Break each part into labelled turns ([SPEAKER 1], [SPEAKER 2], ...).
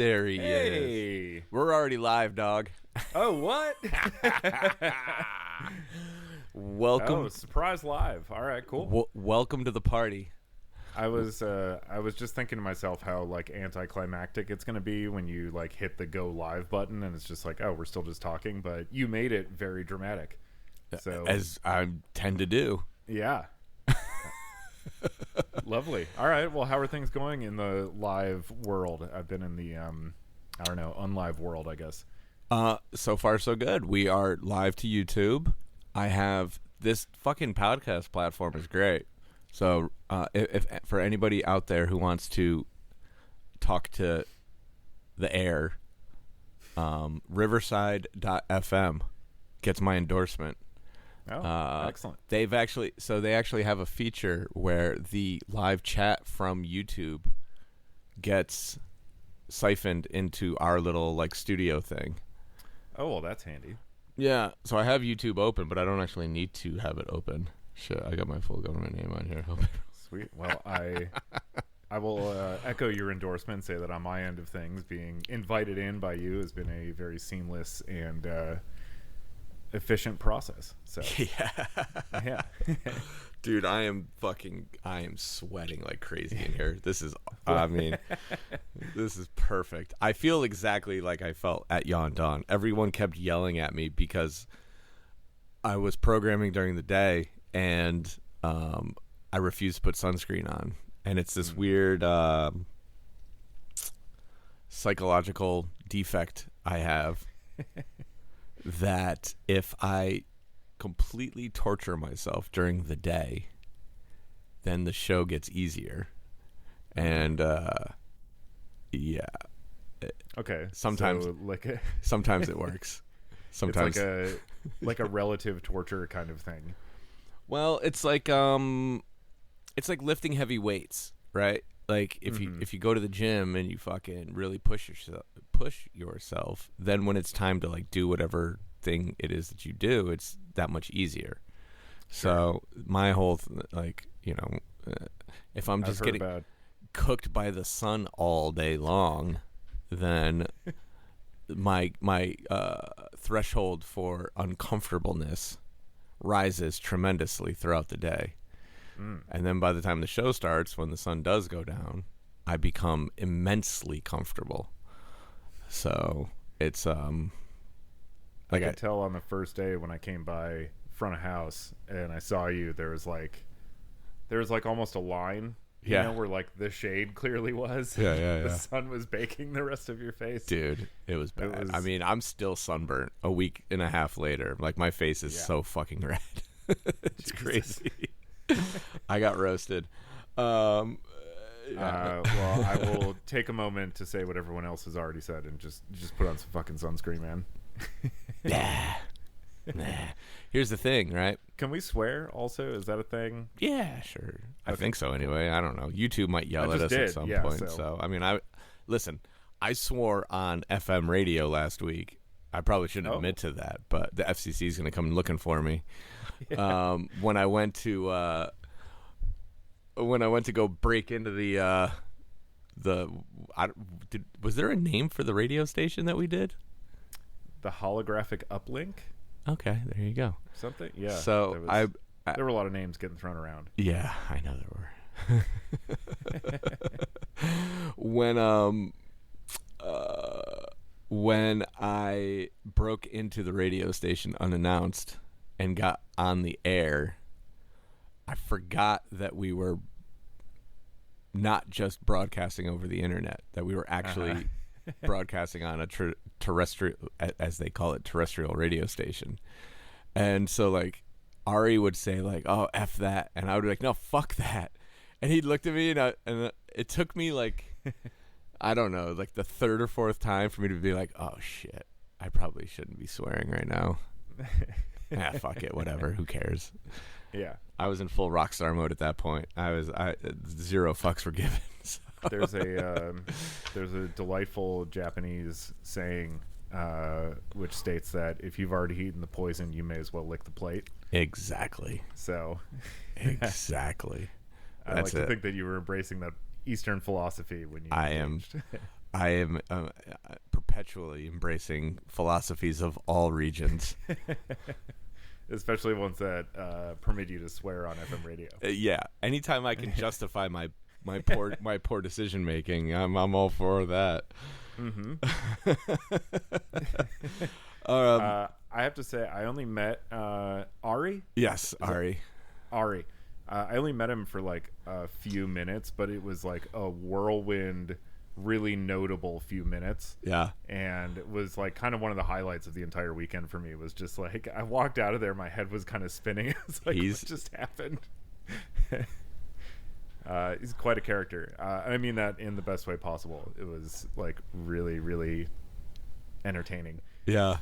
[SPEAKER 1] there he
[SPEAKER 2] Hey.
[SPEAKER 1] is. We're already live, dog.
[SPEAKER 2] Oh, what?
[SPEAKER 1] Welcome.
[SPEAKER 2] Oh, surprise live. All right, cool.
[SPEAKER 1] Welcome to the party.
[SPEAKER 2] I was just thinking to myself how like anticlimactic it's going to be when you like hit the go live button and it's just like, oh, we're still just talking, but you made it very dramatic. So
[SPEAKER 1] As I tend to do.
[SPEAKER 2] yeah. Lovely. All right. Well, how are things going in the live world? I've been in the I don't know, unlive world, I guess.
[SPEAKER 1] So far so good. We are live to YouTube. I have this fucking podcast platform is great. So if for anybody out there who wants to talk to the air, Riverside.fm gets my endorsement.
[SPEAKER 2] Oh, excellent.
[SPEAKER 1] They actually have a feature where the live chat from YouTube gets siphoned into our little like studio thing.
[SPEAKER 2] Oh, well, that's handy.
[SPEAKER 1] Yeah, so I have YouTube open, but I don't actually need to have it open. Shit, I got my full government name on here.
[SPEAKER 2] Sweet. Well, I will echo your endorsement and say that on my end of things, being invited in by you has been a very seamless and efficient process. So yeah.
[SPEAKER 1] Dude, I am sweating like crazy in here. This is perfect. I feel exactly like I felt at Yahn Dawn. Everyone kept yelling at me because I was programming during the day and I refused to put sunscreen on. And it's this weird psychological defect I have that if I completely torture myself during the day, then the show gets easier. And yeah.
[SPEAKER 2] Okay.
[SPEAKER 1] Sometimes
[SPEAKER 2] so
[SPEAKER 1] sometimes it works. Sometimes
[SPEAKER 2] it's like a relative torture kind of thing.
[SPEAKER 1] Well, it's like lifting heavy weights, right? Like if you go to the gym and you fucking really push yourself, then when it's time to like do whatever thing it is that you do, it's that much easier. Sure. So my whole if I'm just getting cooked by the sun all day long, then my threshold for uncomfortableness rises tremendously throughout the day. And then by the time the show starts, when the sun does go down, I become immensely comfortable. So it's I
[SPEAKER 2] could tell on the first day when I came by front of house and I saw you, there was like almost a line, you know, where like the shade clearly was.
[SPEAKER 1] Yeah.
[SPEAKER 2] The sun was baking the rest of your face.
[SPEAKER 1] Dude, it was bad. I mean, I'm still sunburnt a week and a half later. Like my face is so fucking red. It's crazy. I got roasted.
[SPEAKER 2] Well, I will take a moment to say what everyone else has already said and just put on some fucking sunscreen, man.
[SPEAKER 1] Nah. Here's the thing, right?
[SPEAKER 2] Can we swear also? Is that a thing?
[SPEAKER 1] Yeah, sure. I think so anyway. I don't know. YouTube might yell at us at some point. So, I mean, I swore on FM radio last week. I probably shouldn't admit to that, but the FCC is going to come looking for me. Yeah. When I went to go break into was there a name for the radio station that we did?
[SPEAKER 2] The holographic uplink.
[SPEAKER 1] Okay, there you go.
[SPEAKER 2] Something, yeah.
[SPEAKER 1] So
[SPEAKER 2] there were a lot of names getting thrown around.
[SPEAKER 1] Yeah, I know there were. When I broke into the radio station unannounced and got on the air, I forgot that we were not just broadcasting over the internet, that we were actually broadcasting on a terrestrial, as they call it, terrestrial radio station. And so like Ari would say like, oh, F that. And I would be like, no, fuck that. And he'd looked at me and it took me like, I don't know, like the third or fourth time for me to be like, oh shit, I probably shouldn't be swearing right now. Fuck it, whatever, who cares?
[SPEAKER 2] Yeah.
[SPEAKER 1] I was in full rock star mode at that point. Zero fucks were given. So.
[SPEAKER 2] There's a delightful Japanese saying which states that if you've already eaten the poison, you may as well lick the plate.
[SPEAKER 1] Exactly.
[SPEAKER 2] So
[SPEAKER 1] exactly.
[SPEAKER 2] I like to think that you were embracing that Eastern philosophy when you
[SPEAKER 1] I am I am perpetually embracing philosophies of all regions.
[SPEAKER 2] Especially ones that permit you to swear on FM radio.
[SPEAKER 1] Yeah, anytime I can justify my poor decision making, I'm all for that.
[SPEAKER 2] Mm-hmm. I have to say, I only met Ari.
[SPEAKER 1] Yes, Ari.
[SPEAKER 2] Ari. I only met him for like a few minutes, but it was like a whirlwind, really notable few minutes.
[SPEAKER 1] Yeah.
[SPEAKER 2] And it was like kind of one of the highlights of the entire weekend for me. Was just like, I walked out of there, my head was kind of spinning. It's like, what just happened? He's quite a character. I mean that in the best way possible. It was like really, really entertaining.
[SPEAKER 1] Yeah.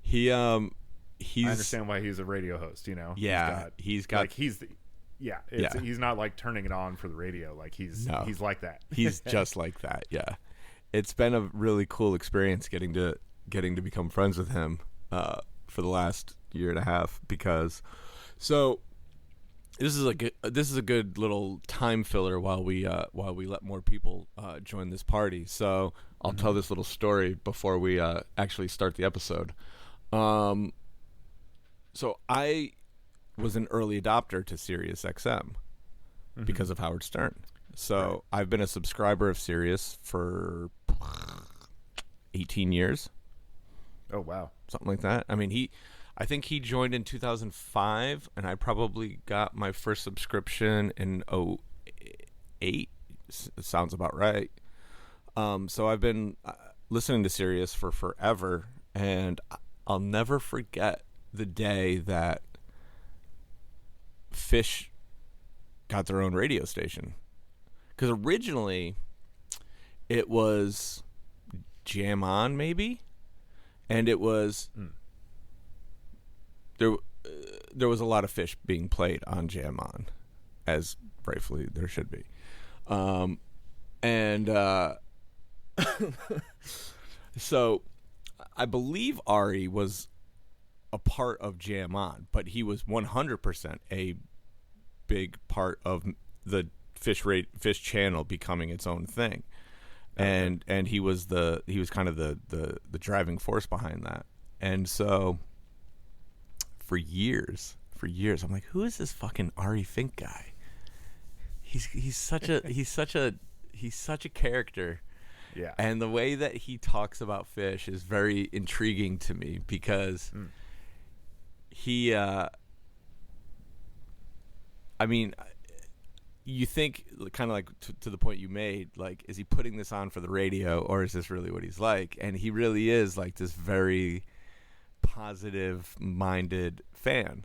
[SPEAKER 1] I
[SPEAKER 2] understand why he's a radio host, you know?
[SPEAKER 1] Yeah. He's
[SPEAKER 2] not like turning it on for the radio. Like he's like that.
[SPEAKER 1] He's just like that. Yeah. It's been a really cool experience getting to become friends with him for the last year and a half, because this is a good little time filler while we let more people join this party. So I'll tell this little story before we actually start the episode. So I was an early adopter to Sirius XM because of Howard Stern. So I've been a subscriber of Sirius for 18 years.
[SPEAKER 2] Oh, wow.
[SPEAKER 1] Something like that. I mean, I think he joined in 2005, and I probably got my first subscription in 2008. Sounds about right. So I've been listening to Sirius for forever, and I'll never forget the day that Fish got their own radio station. Because originally it was Jam On, maybe, and it was there was a lot of Fish being played on Jam On, as rightfully there should be, so I believe Ari was a part of Jam On, but he was 100% a big part of the Fish channel becoming its own thing. And he was kind of the driving force behind that. And so for years I'm like, who is this fucking Ari Fink guy? He's such a character.
[SPEAKER 2] Yeah.
[SPEAKER 1] And the way that he talks about Fish is very intriguing to me, because he I mean, you think, kind of like to the point you made, like, is he putting this on for the radio, or is this really what he's like? And he really is like this very positive minded fan,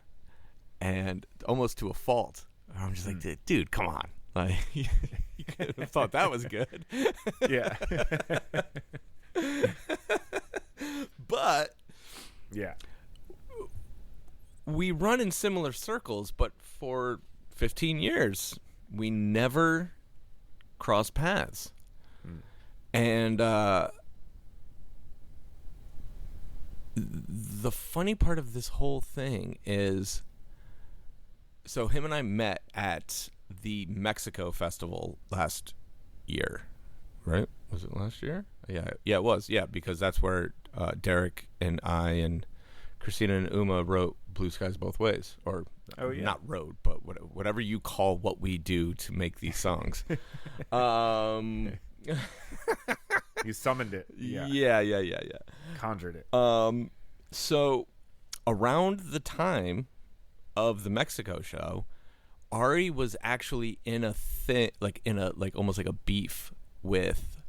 [SPEAKER 1] and almost to a fault. I'm just like, dude, come on. Like, you could have thought that was good.
[SPEAKER 2] Yeah.
[SPEAKER 1] But
[SPEAKER 2] yeah,
[SPEAKER 1] we run in similar circles, but for 15 years we never crossed paths. And the funny part of this whole thing is, so him and I met at the Mexico Festival last year, right? Was it last year? Yeah, it was. Yeah, because that's where Derek and I and Christina and Uma wrote Blue Skies Both Ways, or not wrote, but whatever you call what we do to make these songs.
[SPEAKER 2] You summoned it.
[SPEAKER 1] Yeah.
[SPEAKER 2] Conjured it.
[SPEAKER 1] So around the time of the Mexico show, Ari was actually in a thing, like almost like a beef with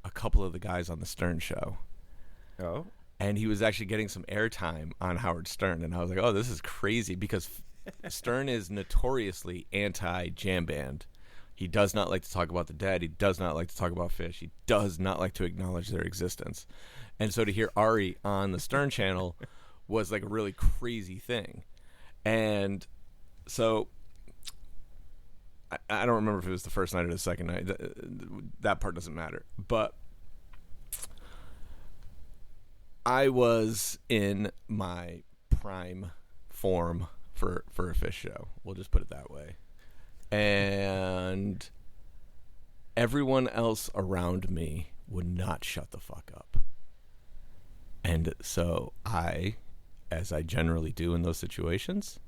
[SPEAKER 1] a couple of the guys on the Stern show.
[SPEAKER 2] Oh.
[SPEAKER 1] And he was actually getting some airtime on Howard Stern, and I was like, oh, this is crazy, because Stern is notoriously anti-jam band. He does not like to talk about the dead. He does not like to talk about Fish. He does not like to acknowledge their existence. And so to hear Ari on the Stern channel was like a really crazy thing. And so I don't remember if it was the first night or the second night. That part doesn't matter. But I was in my prime form for a Fish show. We'll just put it that way. And everyone else around me would not shut the fuck up. And so I, as I generally do in those situations,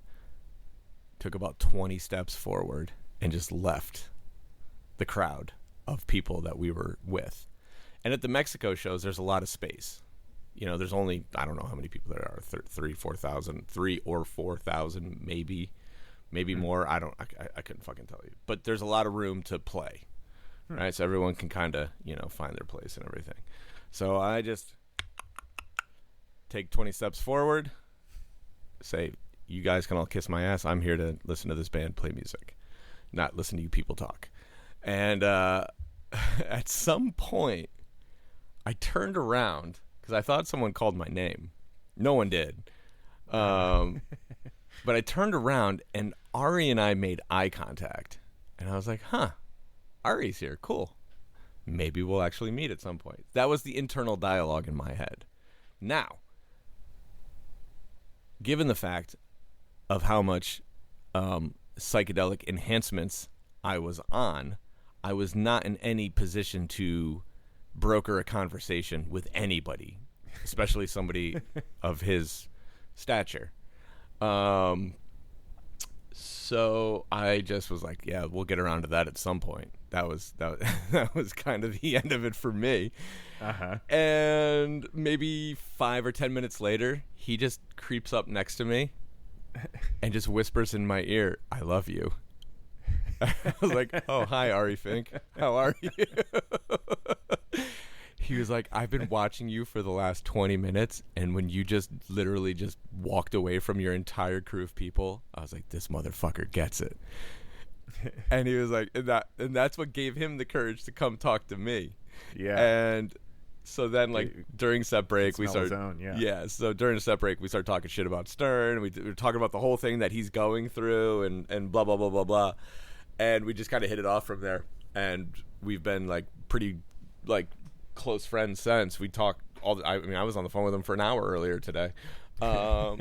[SPEAKER 1] took about 20 steps forward and just left the crowd of people that we were with. And at the Mexico shows, there's a lot of space. You know, there's only, I don't know how many people there are, 3 or 4,000, maybe more. I couldn't fucking tell you. But there's a lot of room to play, right? So everyone can kind of, you know, find their place and everything. So I just take 20 steps forward, say, you guys can all kiss my ass. I'm here to listen to this band play music, not listen to you people talk. And at some point, I turned around because I thought someone called my name. No one did. But I turned around, and Ari and I made eye contact. And I was like, huh, Ari's here. Cool. Maybe we'll actually meet at some point. That was the internal dialogue in my head. Now, given the fact of how much psychedelic enhancements I was on, I was not in any position to broker a conversation with anybody, especially somebody of his stature. So I just was like, yeah, we'll get around to that at some point. That was kind of the end of it for me.
[SPEAKER 2] Uh-huh.
[SPEAKER 1] And maybe 5 or 10 minutes later, he just creeps up next to me and just whispers in my ear, "I love you." I was like, "Oh, hi, Ari Fink. How are you?" He was like, "I've been watching you for the last 20 minutes, and when you just literally just walked away from your entire crew of people, I was like, this motherfucker gets it." And he was like, and that's what gave him the courage to come talk to me.
[SPEAKER 2] Yeah.
[SPEAKER 1] And so then, like, during set break, we started. So during set break, we started talking shit about Stern. We were talking about the whole thing that he's going through, and blah blah blah blah blah. And we just kind of hit it off from there. And we've been like pretty like close friends since. We talk all. I mean, I was on the phone with him for an hour earlier today. So,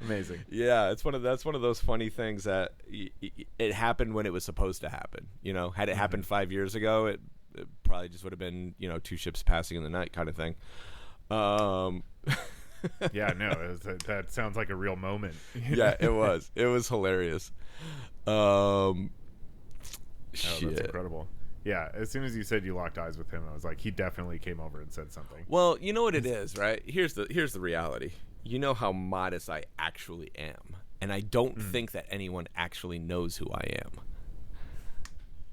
[SPEAKER 2] amazing.
[SPEAKER 1] Yeah, that's one of those funny things that it happened when it was supposed to happen. You know, had it happened 5 years ago, it probably just would have been, you know, two ships passing in the night kind of thing.
[SPEAKER 2] Yeah, no, that sounds like a real moment.
[SPEAKER 1] Yeah, it was hilarious.
[SPEAKER 2] Shit. That's incredible. Yeah, as soon as you said you locked eyes with him, I was like, he definitely came over and said something.
[SPEAKER 1] Well, you know what it is, right? Here's the reality. You know how modest I actually am, and I don't think that anyone actually knows who I am.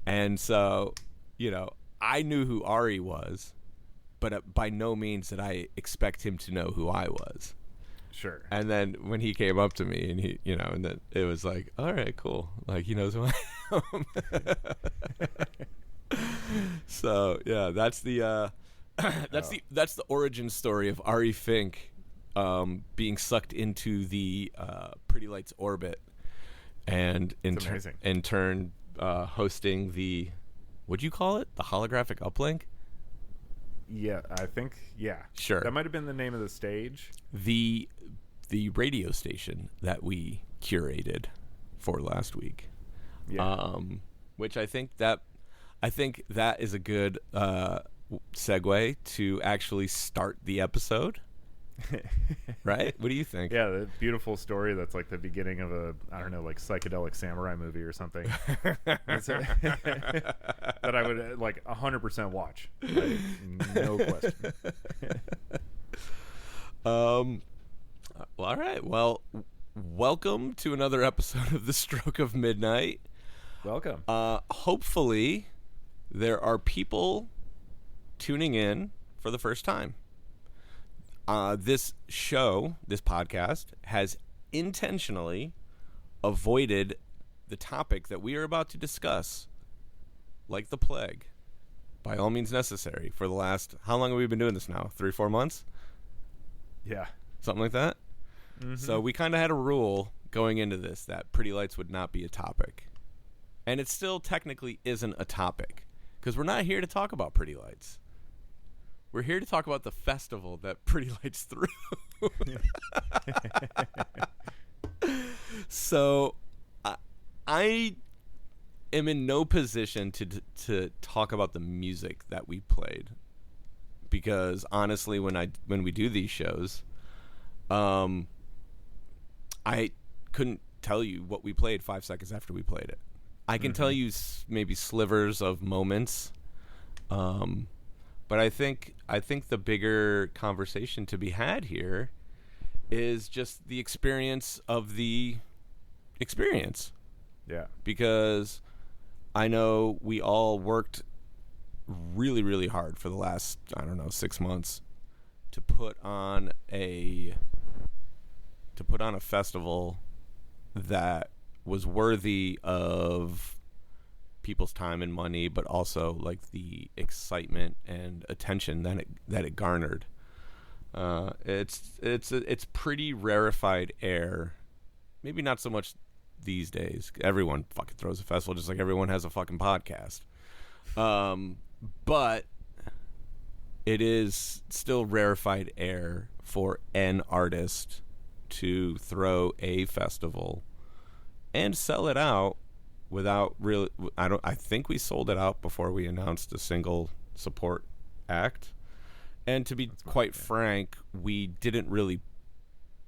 [SPEAKER 1] And so, you know, I knew who Ari was, but by no means did I expect him to know who I was.
[SPEAKER 2] Sure.
[SPEAKER 1] And then when he came up to me, and he, you know, and then it was like, all right, cool. Like, he knows who I am. So yeah, that's the origin story of Ari Fink being sucked into the Pretty Lights orbit, and in turn hosting the, what'd you call it? The holographic uplink?
[SPEAKER 2] Yeah, I think, yeah.
[SPEAKER 1] Sure.
[SPEAKER 2] That might have been the name of the stage.
[SPEAKER 1] The radio station that we curated for last week.
[SPEAKER 2] Yeah.
[SPEAKER 1] Which I think that is a good segue to actually start the episode. Right? What do you think?
[SPEAKER 2] Yeah, the beautiful story that's like the beginning of a, I don't know, like psychedelic samurai movie or something. That I would like 100% watch. Like, no question.
[SPEAKER 1] Well, all right. Well, welcome to another episode of The Stroke of Midnight.
[SPEAKER 2] Welcome.
[SPEAKER 1] Hopefully there are people tuning in for the first time. This podcast, has intentionally avoided the topic that we are about to discuss, like the plague, by all means necessary, for the last, how long have we been doing this now? 3-4 months?
[SPEAKER 2] Yeah.
[SPEAKER 1] Something like that? Mm-hmm. So we kind of had a rule going into this that Pretty Lights would not be a topic. And it still technically isn't a topic, because we're not here to talk about Pretty Lights. We're here to talk about the festival that Pretty Lights threw. So, I am in no position to talk about the music that we played, because honestly, when we do these shows, I couldn't tell you what we played 5 seconds after we played it. I can tell you maybe slivers of moments, but I think the bigger conversation to be had here is just the experience of the experience.
[SPEAKER 2] Yeah.
[SPEAKER 1] Because I know we all worked really, really hard for the last, 6 months to put on a festival that was worthy of people's time and money, but also like the excitement and attention that it garnered. It's pretty rarefied air. Maybe not so much these days. Everyone fucking throws a festival, just like everyone has a fucking podcast. But it is still rarefied air for an artist to throw a festival and sell it out without really. I think we sold it out before we announced a single support act. And to be quite frank, we didn't really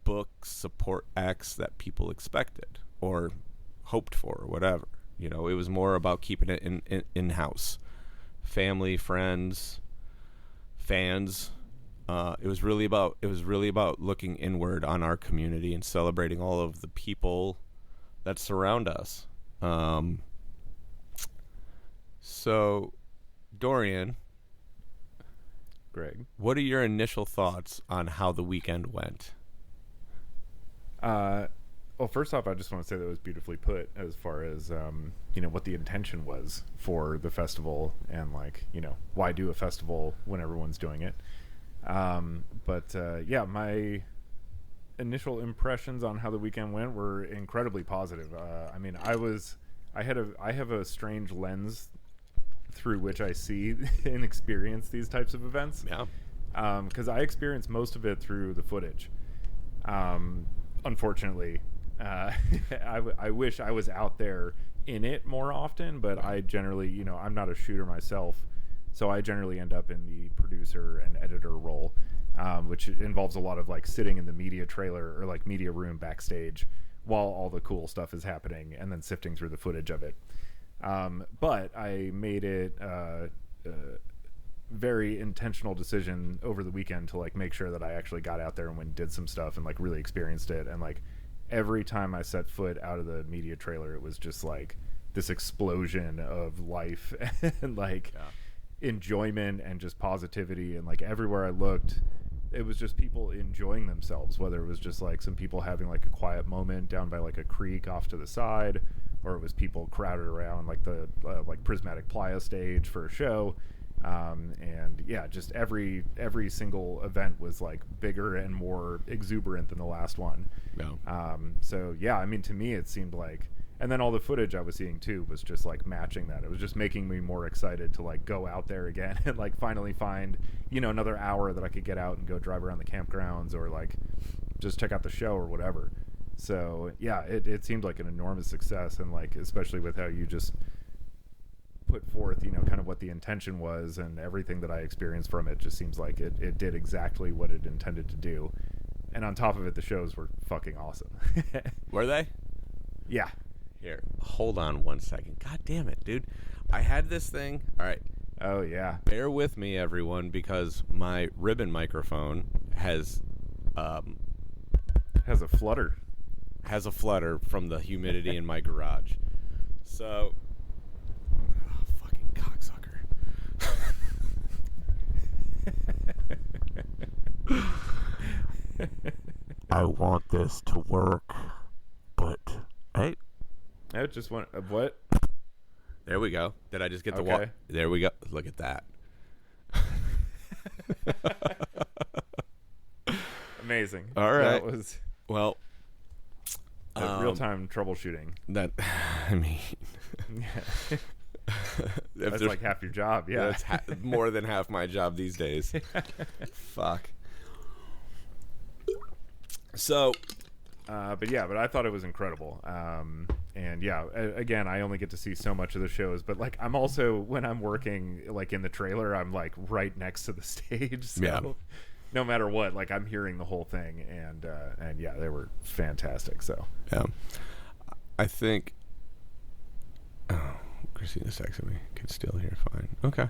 [SPEAKER 1] book support acts that people expected or hoped for or whatever. You know, it was more about keeping it in-house. Family, friends, fans. It was really about looking inward on our community and celebrating all of the people that surround us. So, Dorian,
[SPEAKER 2] Greg,
[SPEAKER 1] what are your initial thoughts on how the weekend went?
[SPEAKER 2] Well, first off, I just want to say that it was beautifully put as far as, what the intention was for the festival and, why do a festival when everyone's doing it. My initial impressions on how the weekend went were incredibly positive. I have a strange lens through which I see and experience these types of events.
[SPEAKER 1] Yeah.
[SPEAKER 2] Because I experienced most of it through the footage. Unfortunately, I wish I was out there in it more often, but I generally, I'm not a shooter myself, so I generally end up in the producer and editor role, which involves a lot of sitting in the media trailer or media room backstage while all the cool stuff is happening and then sifting through the footage of it. But I made it very intentional decision over the weekend to make sure that I actually got out there and did some stuff and really experienced it. And every time I set foot out of the media trailer, it was just this explosion of life and enjoyment and just positivity. And everywhere I looked, it was just people enjoying themselves, whether it was just some people having a quiet moment down by a creek off to the side, or it was people crowded around the Prismatic Playa stage for a show. And yeah, just every single event was bigger and more exuberant than the last one.
[SPEAKER 1] Yeah.
[SPEAKER 2] So yeah, I mean, to me it seemed and then all the footage I was seeing too was just matching that. It was just making me more excited to go out there again and finally find, another hour that I could get out and go drive around the campgrounds or just check out the show or whatever. So yeah, it seemed like an enormous success, and especially with how you just put forth, kind of what the intention was, and everything that I experienced from it just seems like it did exactly what it intended to do. And on top of it, the shows were fucking awesome.
[SPEAKER 1] Were they?
[SPEAKER 2] Yeah.
[SPEAKER 1] Here, hold on 1 second. God damn it, dude. I had this thing. All right.
[SPEAKER 2] Oh, yeah.
[SPEAKER 1] Bear with me, everyone, because my ribbon microphone has
[SPEAKER 2] a flutter.
[SPEAKER 1] Has a flutter from the humidity in my garage. So, fucking cocksucker. I want this to work, but hey.
[SPEAKER 2] I just want what?
[SPEAKER 1] There we go. Did I just get the wall? There we go. Look at that.
[SPEAKER 2] Amazing.
[SPEAKER 1] All right.
[SPEAKER 2] That was
[SPEAKER 1] real-time
[SPEAKER 2] troubleshooting.
[SPEAKER 1] That, I mean,
[SPEAKER 2] that's half your job. Yeah,
[SPEAKER 1] that's more than half my job these days. Fuck. So,
[SPEAKER 2] but I thought it was incredible. And yeah, again, I only get to see so much of the shows, but like I'm also, when I'm working like in the trailer, I'm like right next to the stage. So no matter what, like I'm hearing the whole thing, and yeah, they were fantastic. So
[SPEAKER 1] yeah, I think. Oh, Christina's texting me. Can still hear fine. Okay.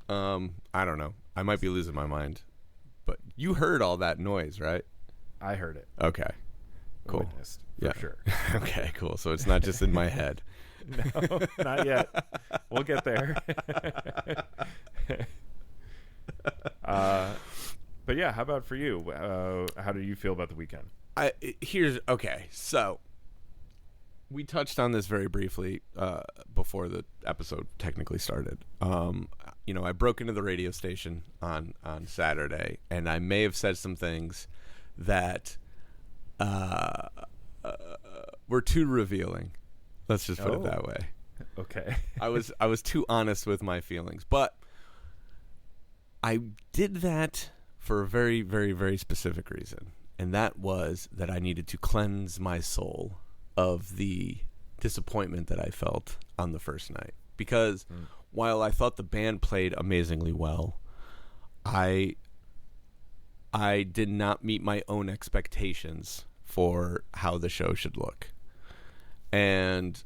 [SPEAKER 1] I don't know. I might be losing my mind, but you heard all that noise, right?
[SPEAKER 2] I heard it.
[SPEAKER 1] Okay. Cool.
[SPEAKER 2] Witnessed, for sure.
[SPEAKER 1] Okay, cool. So it's not just in my head.
[SPEAKER 2] No, not yet. We'll get there. But yeah, how about for you? How do you feel about the weekend?
[SPEAKER 1] So we touched on this very briefly before the episode technically started. I broke into the radio station on Saturday, and I may have said some things that were too revealing. Let's just put it that way.
[SPEAKER 2] Okay.
[SPEAKER 1] I was too honest with my feelings, but I did that for a very, very, very specific reason, and that was that I needed to cleanse my soul of the disappointment that I felt on the first night. Because while I thought the band played amazingly well, I did not meet my own expectations for how the show should look. And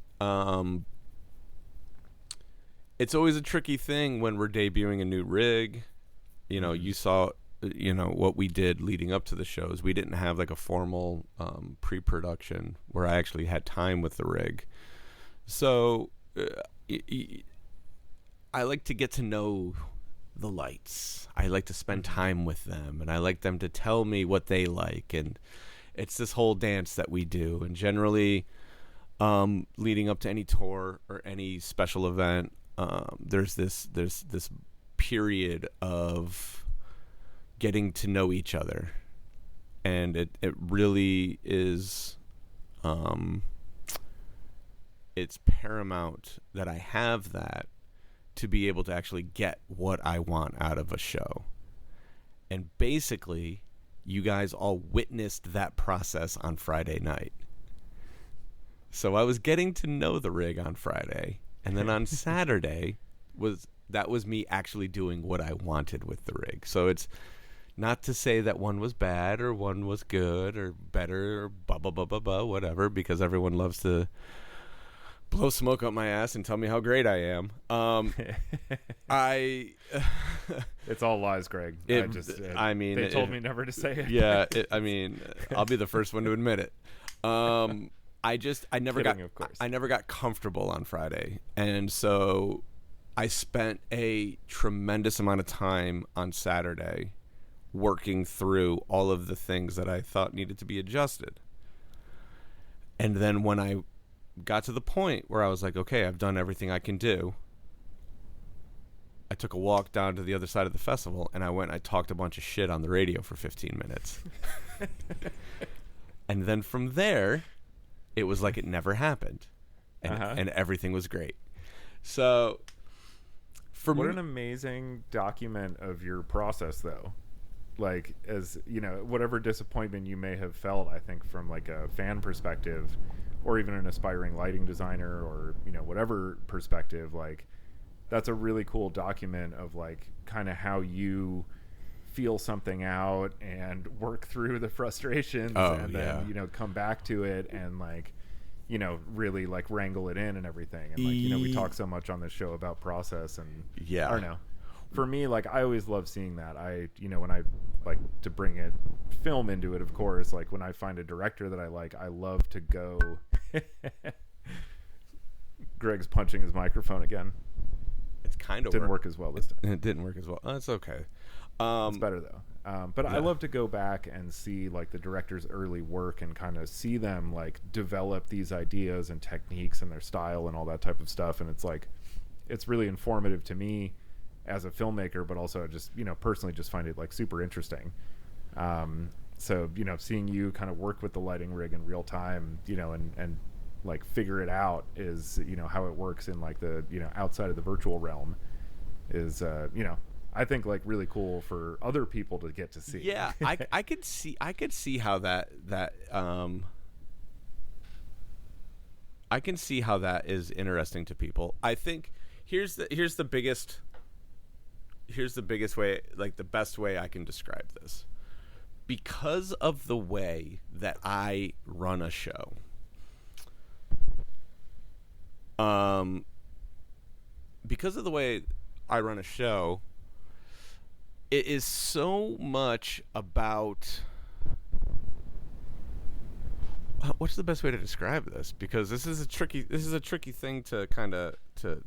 [SPEAKER 1] it's always a tricky thing when we're debuting a new rig. You saw what we did leading up to the shows. We didn't have like a formal pre-production where I actually had time with the rig. So I like to get to know the lights. I like to spend time with them, and I like them to tell me what they like. And it's this whole dance that we do. And generally, leading up to any tour or any special event, there's this period of getting to know each other, and it really is it's paramount that I have that to be able to actually get what I want out of a show. And basically, you guys all witnessed that process on Friday night. So I was getting to know the rig on Friday, and then on Saturday was me actually doing what I wanted with the rig. So it's not to say that one was bad or one was good or better or blah, blah, blah, blah, blah, whatever, because everyone loves to blow smoke up my ass and tell me how great I am.
[SPEAKER 2] It's all lies, Greg. They told me never to say it.
[SPEAKER 1] Yeah, I'll be the first one to admit it. I never got comfortable on Friday, and so I spent a tremendous amount of time on Saturday working through all of the things that I thought needed to be adjusted. And then when I got to the point where I was like, okay, I've done everything I can do, I took a walk down to the other side of the festival, and I talked a bunch of shit on the radio for 15 minutes. And then from there, it was like it never happened. And everything was great. So
[SPEAKER 2] what an amazing document of your process, though. Like, as whatever disappointment you may have felt, I think from like a fan perspective, or even an aspiring lighting designer, or whatever perspective, like that's a really cool document of like kind of how you feel something out and work through the frustrations, and then come back to it and like really like wrangle it in and everything. And like we talk so much on this show about process, and I don't know, for me, like I always love seeing that. When I like to bring it film into it, of course, like when I find a director that I like, I love to go Greg's punching his microphone again.
[SPEAKER 1] It's kind of
[SPEAKER 2] didn't work as well this time.
[SPEAKER 1] It didn't work as well. It's okay.
[SPEAKER 2] It's better though. But I love to go back and see like the director's early work and kind of see them like develop these ideas and techniques and their style and all that type of stuff. And it's like, it's really informative to me as a filmmaker, but also just, personally just find it like super interesting. So, seeing you kind of work with the lighting rig in real time, and like figure it out is, how it works in like the, outside of the virtual realm is, I think like really cool for other people to get to see.
[SPEAKER 1] Yeah, I could see how that I can see how that is interesting to people. I think here's the biggest way, like the best way I can describe this. Because of the way that I run a show, because of the way I run a show, it is so much about. What's the best way to describe this? Because this is a tricky thing to kind of to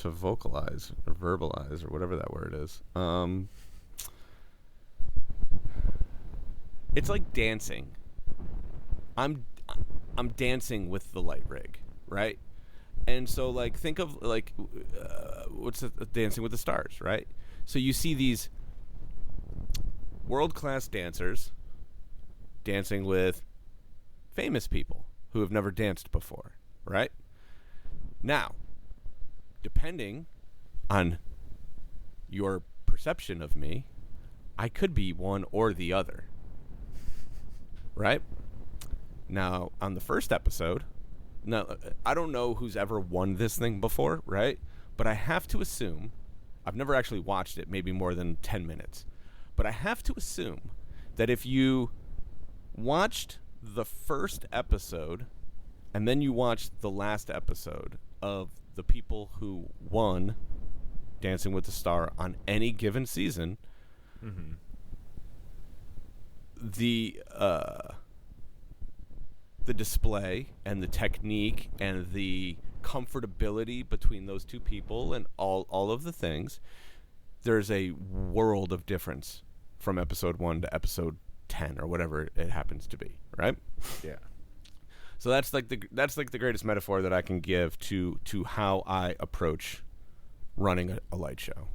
[SPEAKER 1] vocalize or verbalize or whatever that word is. It's like dancing. I'm dancing with the light rig, right? And so like think of like what's the Dancing with the Stars, right? So you see these world-class dancers dancing with famous people who have never danced before, right? Now, depending on your perception of me, I could be one or the other, right? Now, on the first episode, now I don't know who's ever won this thing before, right? But I have to assume, I've never actually watched it, maybe more than 10 minutes, but I have to assume that if you watched the first episode and then you watched the last episode of the people who won Dancing with the Star on any given season, mm-hmm. the display and the technique and the comfortability between those two people and all of the things, there's a world of difference from episode 1 to episode 10 or whatever it happens to be, right?
[SPEAKER 2] Yeah.
[SPEAKER 1] So that's like the greatest metaphor that I can give to how I approach running a light show.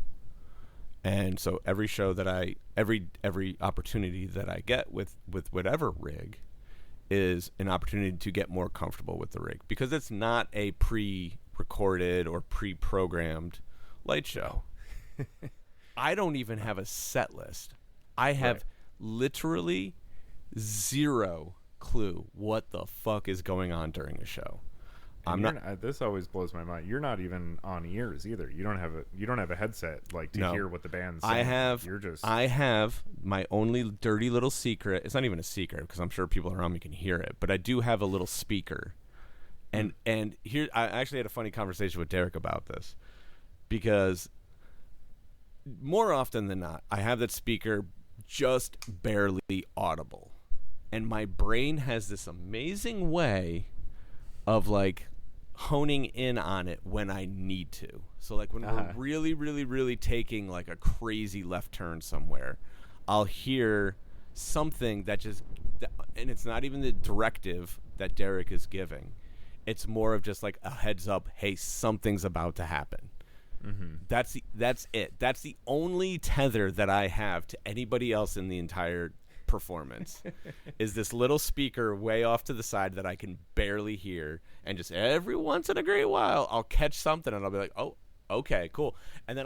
[SPEAKER 1] And so every show that every opportunity that I get with whatever rig is an opportunity to get more comfortable with the rig, because it's not a pre-recorded or pre-programmed light show. I don't even have a set list. I have literally zero clue what the fuck is going on during a show.
[SPEAKER 2] This always blows my mind. You're not even on ears either. You don't have a headset like to hear what the band's saying. I have my only dirty little secret. It's not even a secret because I'm sure people around me can hear it, but I do have a little speaker. And here I actually had a funny conversation with Derek about this, because more often than not, I have that speaker just barely audible. And my brain has this amazing way of like honing in on it when I need to. So like when we're really, really, really taking like a crazy left turn somewhere, I'll hear something and it's not even the directive that Derek is giving. It's more of just like a heads up, hey, something's about to happen. Mm-hmm. That's it. That's the only tether that I have to anybody else in the entire performance is this little speaker way off to the side that I can barely hear, and just every once in a great while I'll catch something and I'll be like, oh, okay, cool, and then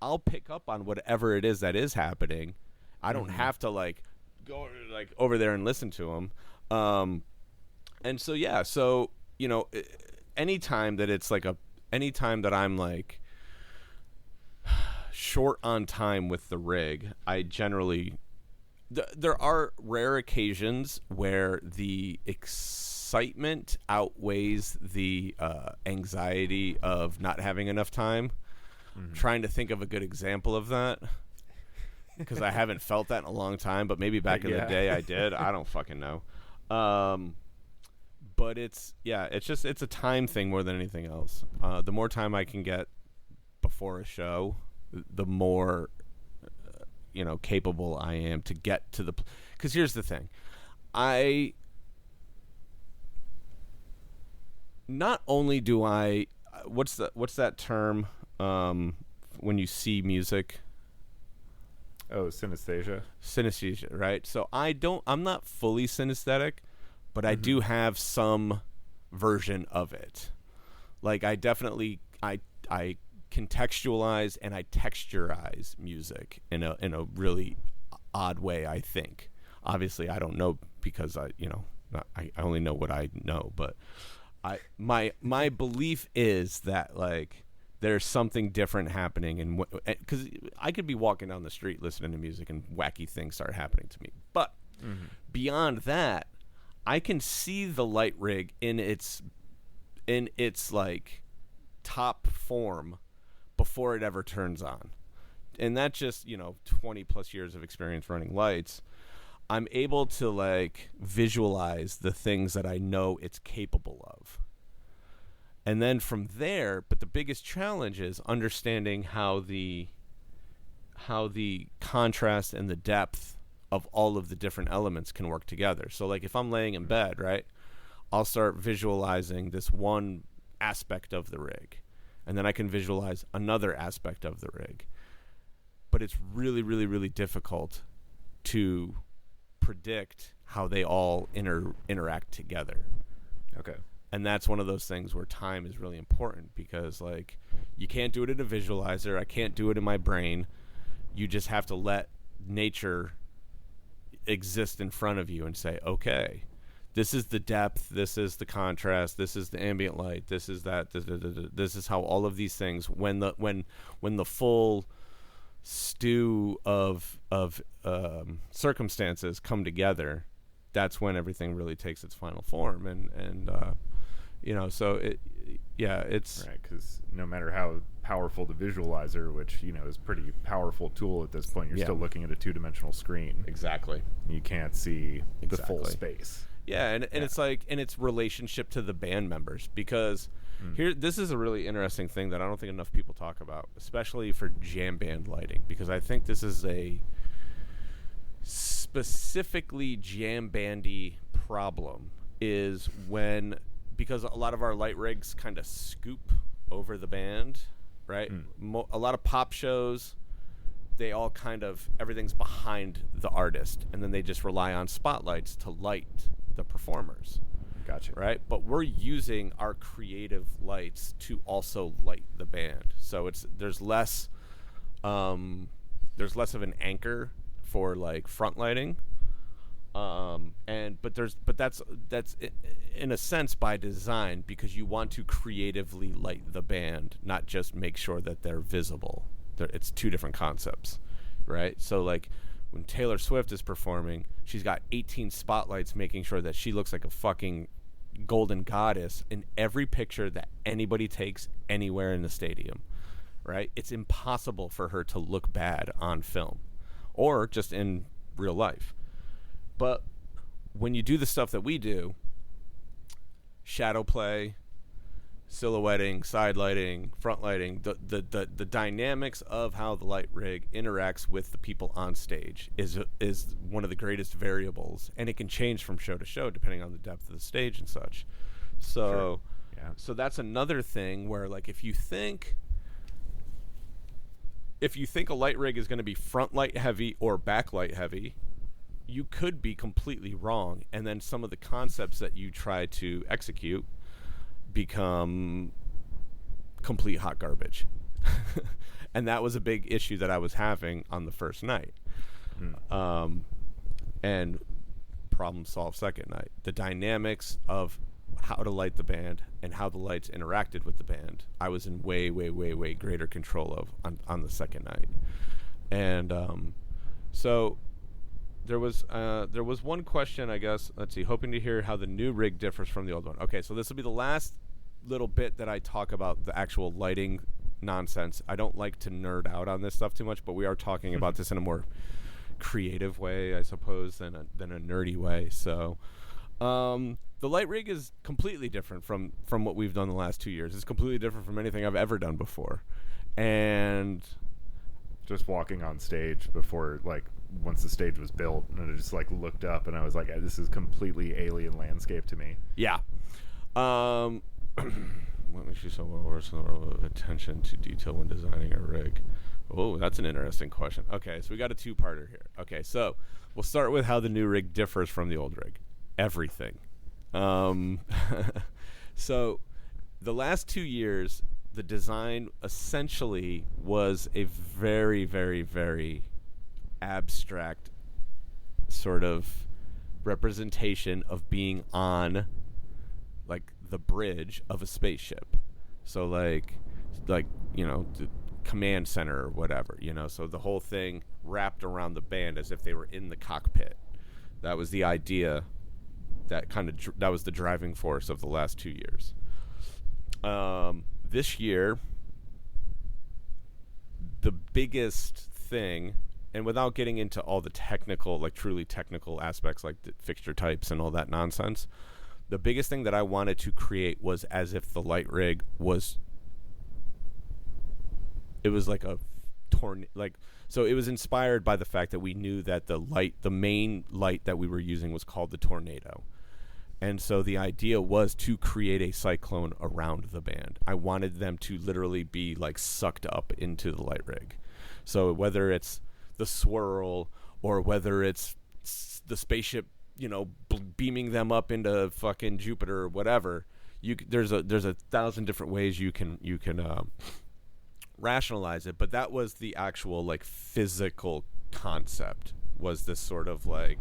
[SPEAKER 2] I'll pick up on whatever it is that is happening. I don't have to like go like over there and listen to them. And so yeah, so you know, anytime that I'm like short on time with the rig, I generally there are rare occasions where the excitement outweighs the anxiety of not having enough time. Mm-hmm. Trying to think of a good example of that, because I haven't felt that in a long time, but maybe back in the day I did. I don't fucking know. But it's a time thing more than anything else. The more time I can get before a show, the more capable I am to get to the. Because here's the thing, not only do I, what's that term when you see music? Oh, synesthesia.
[SPEAKER 1] Synesthesia, right? So I'm not fully synesthetic, but I do have some version of it. Like I definitely I contextualize and I texturize music in a really odd way, I think. Obviously I don't know, because I only know what I know, but My belief is that like there's something different happening, and because I could be walking down the street listening to music and wacky things start happening to me, but beyond that, I can see the light rig in its like top form before it ever turns on. And that's just, 20 plus years of experience running lights. I'm able to like visualize the things that I know it's capable of. And then from there, but the biggest challenge is understanding how the contrast and the depth of all of the different elements can work together. So like if I'm laying in bed, right, I'll start visualizing this one aspect of the rig, and then I can visualize another aspect of the rig. But it's really, really, really difficult to predict how they all interact together.
[SPEAKER 2] Okay.
[SPEAKER 1] And that's one of those things where time is really important, because like you can't do it in a visualizer. I can't do it in my brain. You just have to let nature exist in front of you and say, okay, this is the depth, this is the contrast, this is the ambient light, this is that, this is how all of these things, when the full stew of circumstances come together, that's when everything really takes its final form. And so it's
[SPEAKER 2] right, because no matter how powerful the visualizer, which is a pretty powerful tool at this point, you're still looking at a two-dimensional screen.
[SPEAKER 1] Exactly.
[SPEAKER 2] You can't see the full space.
[SPEAKER 1] Yeah, and it's like, and its relationship to the band members, because this is a really interesting thing that I don't think enough people talk about, especially for jam band lighting, because I think this is a specifically jam bandy problem, is because a lot of our light rigs kind of scoop over the band, right? A lot of pop shows, they all kind of, everything's behind the artist, and then they just rely on spotlights to light the performers.
[SPEAKER 2] Gotcha.
[SPEAKER 1] Right? But we're using our creative lights to also light the band. So there's less of an anchor for like front lighting. But that's in a sense by design, because you want to creatively light the band, not just make sure that they're visible. It's two different concepts, right? So like when Taylor Swift is performing, she's got 18 spotlights making sure that she looks like a fucking golden goddess in every picture that anybody takes anywhere in the stadium, right? It's impossible for her to look bad on film or just in real life. But when you do the stuff that we do, shadow play, silhouetting, side lighting, front lighting, the dynamics of how the light rig interacts with the people on stage is one of the greatest variables, and it can change from show to show depending on the depth of the stage and such. So, so that's another thing where, like, if you think a light rig is going to be front light heavy or back light heavy, you could be completely wrong, and then some of the concepts that you try to execute become complete hot garbage. And that was a big issue that I was having on the first night. And problem solved second night. The dynamics of how to light the band and how the lights interacted with the band, I was in way, way, way, way greater control of on the second night. And so there was one question, I guess. Let's see. Hoping to hear how the new rig differs from the old one. Okay, so this will be the last little bit that I talk about the actual lighting nonsense. I don't like to nerd out on this stuff too much, but we are talking about this in a more creative way, I suppose, than a nerdy way. So the light rig is completely different from what we've done the last 2 years. It's completely different from anything I've ever done before. And
[SPEAKER 2] just walking on stage before, like, once the stage was built, and I just like looked up and I was like, this is completely alien landscape to me.
[SPEAKER 1] Yeah. What makes you so well versed in the world of attention to detail when designing a rig? Oh, that's an interesting question. Okay, so we got a two-parter here. Okay, so we'll start with how the new rig differs from the old rig. Everything. So the last 2 years, the design essentially was a very, very, very abstract sort of representation of being on like the bridge of a spaceship. So like the command center or whatever, so the whole thing wrapped around the band as if they were in the cockpit. That was the idea. That was the driving force of the last 2 years. This year, the biggest thing, and without getting into all the technical, like truly technical aspects, like the fixture types and all that nonsense, the biggest thing that I wanted to create was as if the light rig was, it was like a so it was inspired by the fact that we knew that the main light that we were using was called the Tornado. And so the idea was to create a cyclone around the band. I wanted them to literally be like sucked up into the light rig. So whether it's the swirl or whether it's the spaceship, beaming them up into fucking Jupiter or whatever, there's a 1,000 different ways you can rationalize it. But that was the actual like physical concept, was this sort of like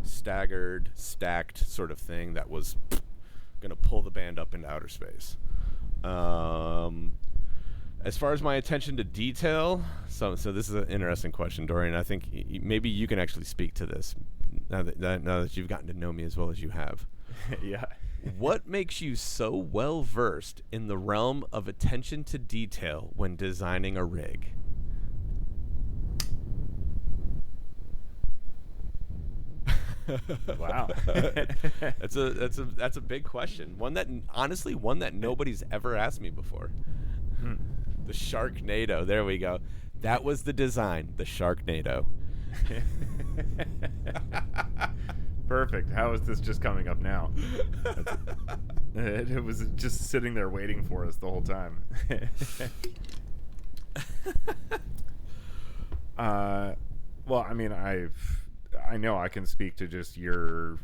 [SPEAKER 1] staggered, stacked sort of thing that was going to pull the band up into outer space. As far as my attention to detail, so this is an interesting question, Dorian. I think maybe you can actually speak to this now that you've gotten to know me as well as you have.
[SPEAKER 2] Yeah.
[SPEAKER 1] What makes you so well versed in the realm of attention to detail when designing a rig?
[SPEAKER 2] Wow.
[SPEAKER 1] That's a big question. One that nobody's ever asked me before. The Sharknado. There we go. That was the design, the Sharknado.
[SPEAKER 2] Perfect. How is this just coming up now? It was just sitting there waiting for us the whole time. Well, I mean, I know I can speak to just your,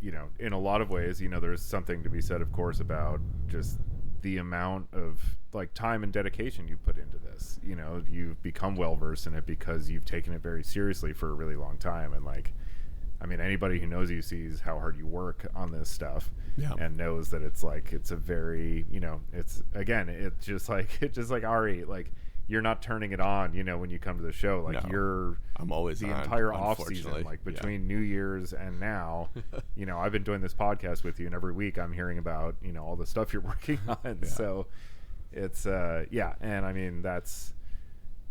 [SPEAKER 2] in a lot of ways, there's something to be said, of course, about just the amount of like time and dedication you put into this. You've become well versed in it because you've taken it very seriously for a really long time. And like, I mean, anybody who knows you sees how hard you work on this stuff, and knows that it's a very, it's just like Ari, like, you're not turning it on, when you come to the show. Like,
[SPEAKER 1] I'm always
[SPEAKER 2] the
[SPEAKER 1] on,
[SPEAKER 2] entire off season, like between New Year's and now, I've been doing this podcast with you, and every week I'm hearing about, all the stuff you're working on. Yeah. So it's, and I mean, that's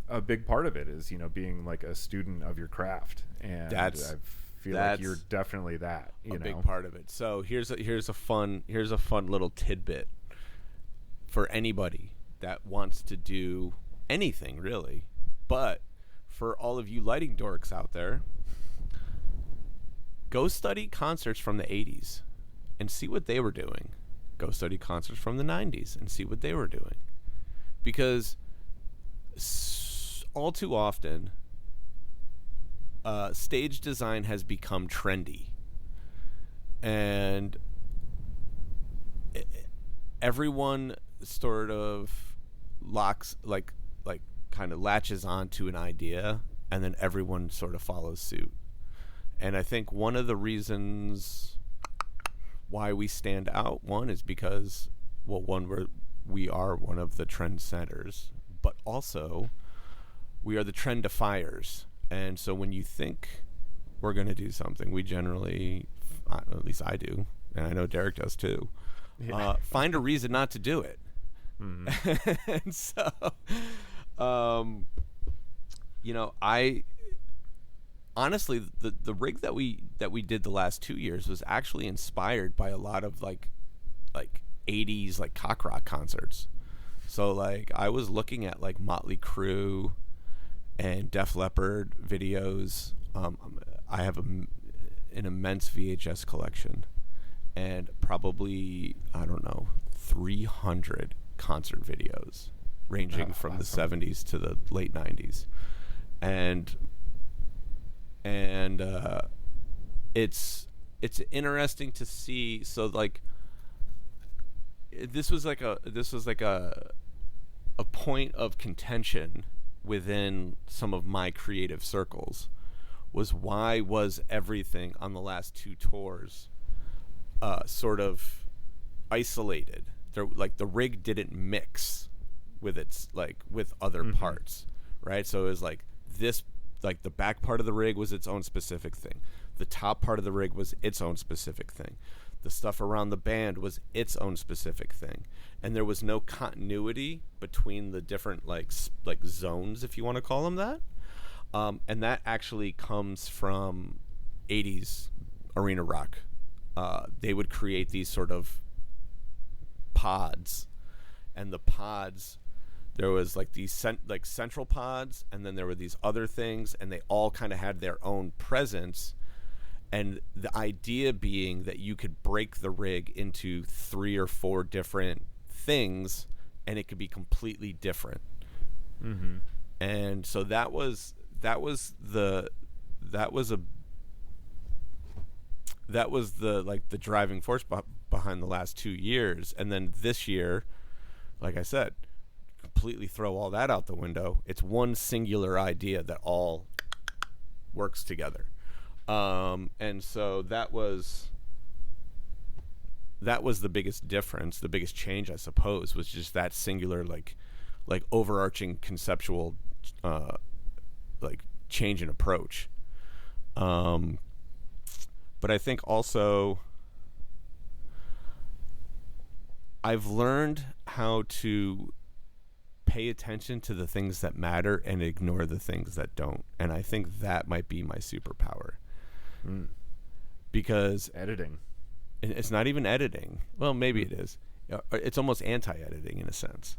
[SPEAKER 2] a big part of it is, being like a student of your craft. And I feel like you're definitely that, a
[SPEAKER 1] big part of it. So here's a fun little tidbit for anybody that wants to do anything really, but for all of you lighting dorks out there, go study concerts from the 80s and see what they were doing. Go study concerts from the 90s and see what they were doing, because all too often stage design has become trendy, and everyone sort of kind of latches on to an idea, and then everyone sort of follows suit. And I think one of the reasons why we stand out, one is because, we are one of the trendsetters, but also we are the trend defiers. And so when you think we're going to do something, we generally, at least I do, and I know Derek does too, find a reason not to do it. Mm-hmm. And so I honestly, the rig that we did the last 2 years was actually inspired by a lot of like 80s like cock rock concerts. So like I was looking at like Motley Crue and Def Leppard videos. I have an immense VHS collection, and probably 300 concert videos ranging from the 70s to the late 90s. And it's interesting to see. So like this was like a point of contention within some of my creative circles, was why was everything on the last two tours sort of isolated. The rig didn't mix with its with other parts, right? So it was like this, like the back part of the rig was its own specific thing. The top part of the rig was its own specific thing. The stuff around the band was its own specific thing, and there was no continuity between the different like zones, if you want to call them that. And that actually comes from 80s arena rock. They would create these sort of pods, and the pods, there was like these central pods, and then there were these other things, and they all kind of had their own presence. And the idea being that you could break the rig into 3 or 4 different things, and it could be completely different. And so that was the driving force behind the last 2 years. And then this year, like I said, completely throw all that out the window. It's one singular idea that all works together. And so that was the biggest difference, the biggest change, I suppose, was just that singular like overarching conceptual change in approach. But I think also I've learned how to pay attention to the things that matter and ignore the things that don't. And I think that might be my superpower. Because
[SPEAKER 2] editing,
[SPEAKER 1] it's not even editing. Well, maybe it is. It's almost anti-editing in a sense.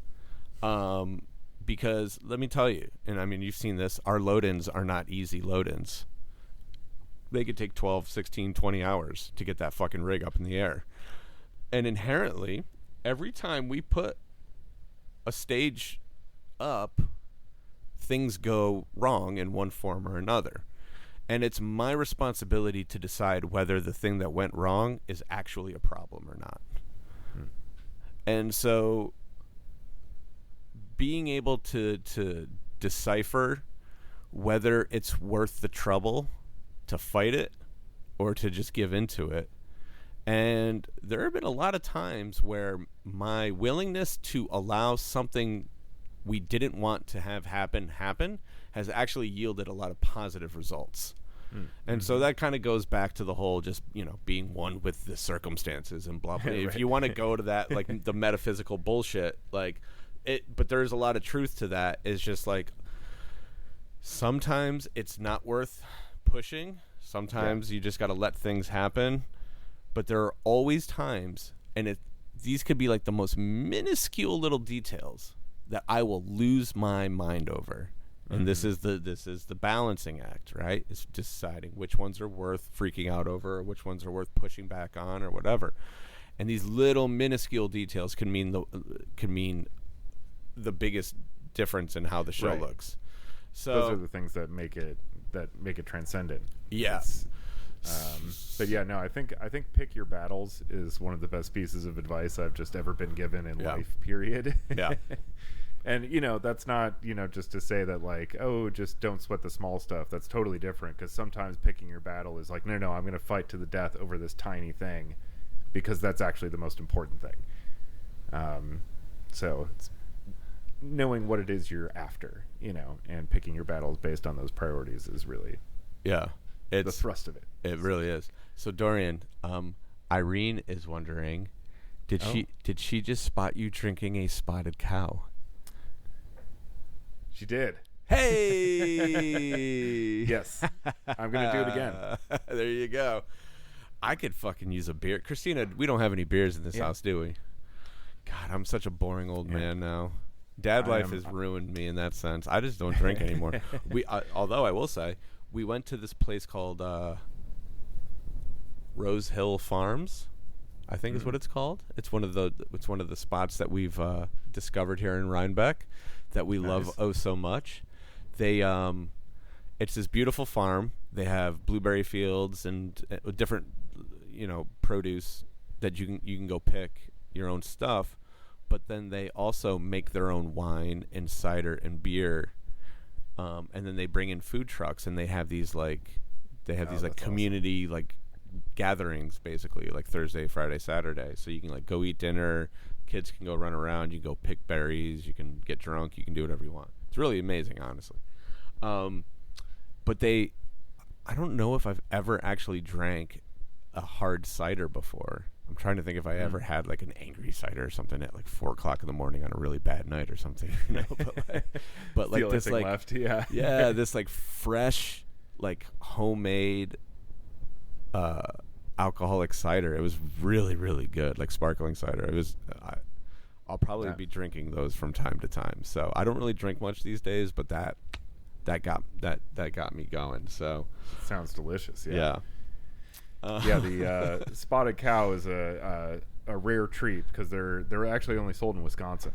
[SPEAKER 1] Because let me tell you, and I mean, you've seen this, our load-ins are not easy load-ins. They could take 12, 16, 20 hours to get that fucking rig up in the air. And inherently, every time we put a stage up, things go wrong in one form or another. And it's my responsibility to decide whether the thing that went wrong is actually a problem or not. And so being able to decipher whether it's worth the trouble to fight it or to just give into it. And there have been a lot of times where my willingness to allow something we didn't want to have happen has actually yielded a lot of positive results. And so that kind of goes back to the whole just, being one with the circumstances and blah, blah. Right. If you want to go to that, like the metaphysical bullshit, but there's a lot of truth to that. It's just like sometimes it's not worth pushing. Sometimes you just got to let things happen. But there are always times, and these could be like the most minuscule little details that I will lose my mind over. And this is the balancing act, right? It's deciding which ones are worth freaking out over, or which ones are worth pushing back on, or whatever. And these little minuscule details can mean the biggest difference in how the show looks. So
[SPEAKER 2] those are the things that make it transcendent.
[SPEAKER 1] Yes.
[SPEAKER 2] But yeah, no, I think pick your battles is one of the best pieces of advice I've just ever been given in life, period.
[SPEAKER 1] Yeah.
[SPEAKER 2] And, that's not, just to say that, like, oh, just don't sweat the small stuff. That's totally different, because sometimes picking your battle is like, no, I'm going to fight to the death over this tiny thing, because that's actually the most important thing. So it's knowing what it is you're after, and picking your battles based on those priorities is really the thrust of it.
[SPEAKER 1] It really is. So, Dorian, Irene is wondering, did she just spot you drinking a spotted cow?
[SPEAKER 2] She did.
[SPEAKER 1] Hey!
[SPEAKER 2] Yes. I'm going to do it again.
[SPEAKER 1] There you go. I could fucking use a beer. Christina, we don't have any beers in this house, do we? God, I'm such a boring old man now. Dad life has ruined me in that sense. I just don't drink anymore. Although I will say, we went to this place called Rose Hill Farms, I think is what it's called. It's one of the spots that we've discovered here in Rhinebeck that we love so much. They it's this beautiful farm. They have blueberry fields and different produce that you can go pick your own stuff, but then they also make their own wine and cider and beer, and then they bring in food trucks, and they have these community awesome. gatherings, basically, like Thursday, Friday, Saturday. So you can like go eat dinner, kids can go run around, you can go pick berries, you can get drunk, you can do whatever you want. It's really amazing, honestly. But I don't know if I've ever actually drank a hard cider before. I'm trying to think if I ever had like an angry cider or something at like 4 o'clock in the morning on a really bad night or something, you know. But like this, like
[SPEAKER 2] left, yeah,
[SPEAKER 1] this like fresh, like homemade, alcoholic cider. It was really, really good, like sparkling cider. It was. I'll probably be drinking those from time to time. So I don't really drink much these days, but that got me going. So
[SPEAKER 2] sounds delicious.
[SPEAKER 1] Yeah.
[SPEAKER 2] The spotted cow is a rare treat because they're actually only sold in Wisconsin,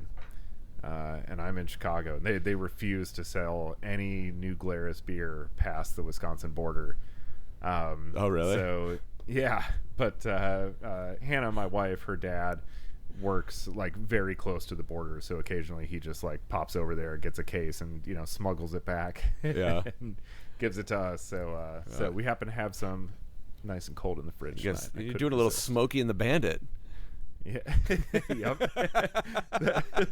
[SPEAKER 2] and I'm in Chicago. They refuse to sell any New Glarus beer past the Wisconsin border.
[SPEAKER 1] Oh, really?
[SPEAKER 2] So yeah, but Hannah, my wife, her dad works like very close to the border, so occasionally he just like pops over there, gets a case, and smuggles it back.
[SPEAKER 1] Yeah.
[SPEAKER 2] And gives it to us. So we happen to have some nice and cold in the fridge.
[SPEAKER 1] You're doing a little Smokey and the Bandit.
[SPEAKER 2] Yeah. Yep.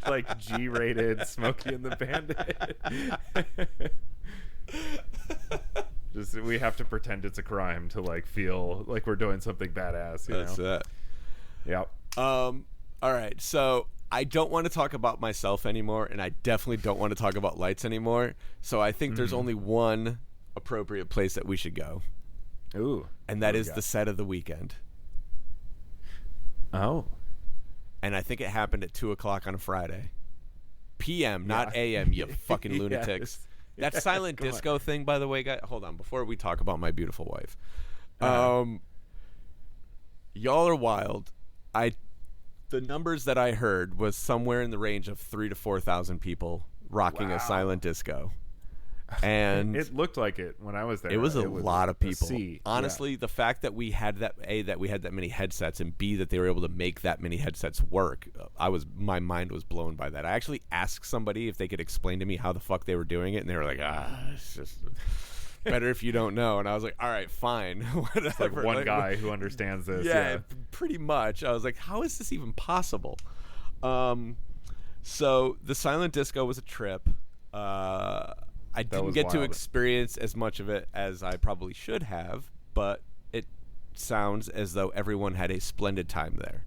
[SPEAKER 2] Like G-rated Smokey and the Bandit. Just we have to pretend it's a crime to like feel like we're doing something badass.
[SPEAKER 1] That's it.
[SPEAKER 2] Yep.
[SPEAKER 1] All right, so I don't want to talk about myself anymore, and I definitely don't want to talk about lights anymore. So I think there's only one appropriate place that we should go.
[SPEAKER 2] Ooh.
[SPEAKER 1] And that is the set of the weekend.
[SPEAKER 2] Oh.
[SPEAKER 1] And I think it happened at 2 o'clock on a Friday. PM, not AM, you fucking lunatics.
[SPEAKER 2] Yes.
[SPEAKER 1] That silent disco thing, by the way, guys. Hold on, before we talk about my beautiful wife. Y'all are wild. The numbers that I heard was somewhere in the range of 3,000 to 4,000 people rocking a silent disco. And
[SPEAKER 2] it looked like it when I was there.
[SPEAKER 1] It was a lot of people. Honestly,
[SPEAKER 2] yeah.
[SPEAKER 1] The fact that we had that many headsets, and B, that they were able to make that many headsets work, my mind was blown by that. I actually asked somebody if they could explain to me how the fuck they were doing it, and they were like, it's just better if you don't know. And I was like, all right, fine. Whatever.
[SPEAKER 2] It's like one guy who understands this.
[SPEAKER 1] Yeah, pretty much. I was like, how is this even possible? So the silent disco was a trip. I didn't get to experience as much of it as I probably should have, but it sounds as though everyone had a splendid time there.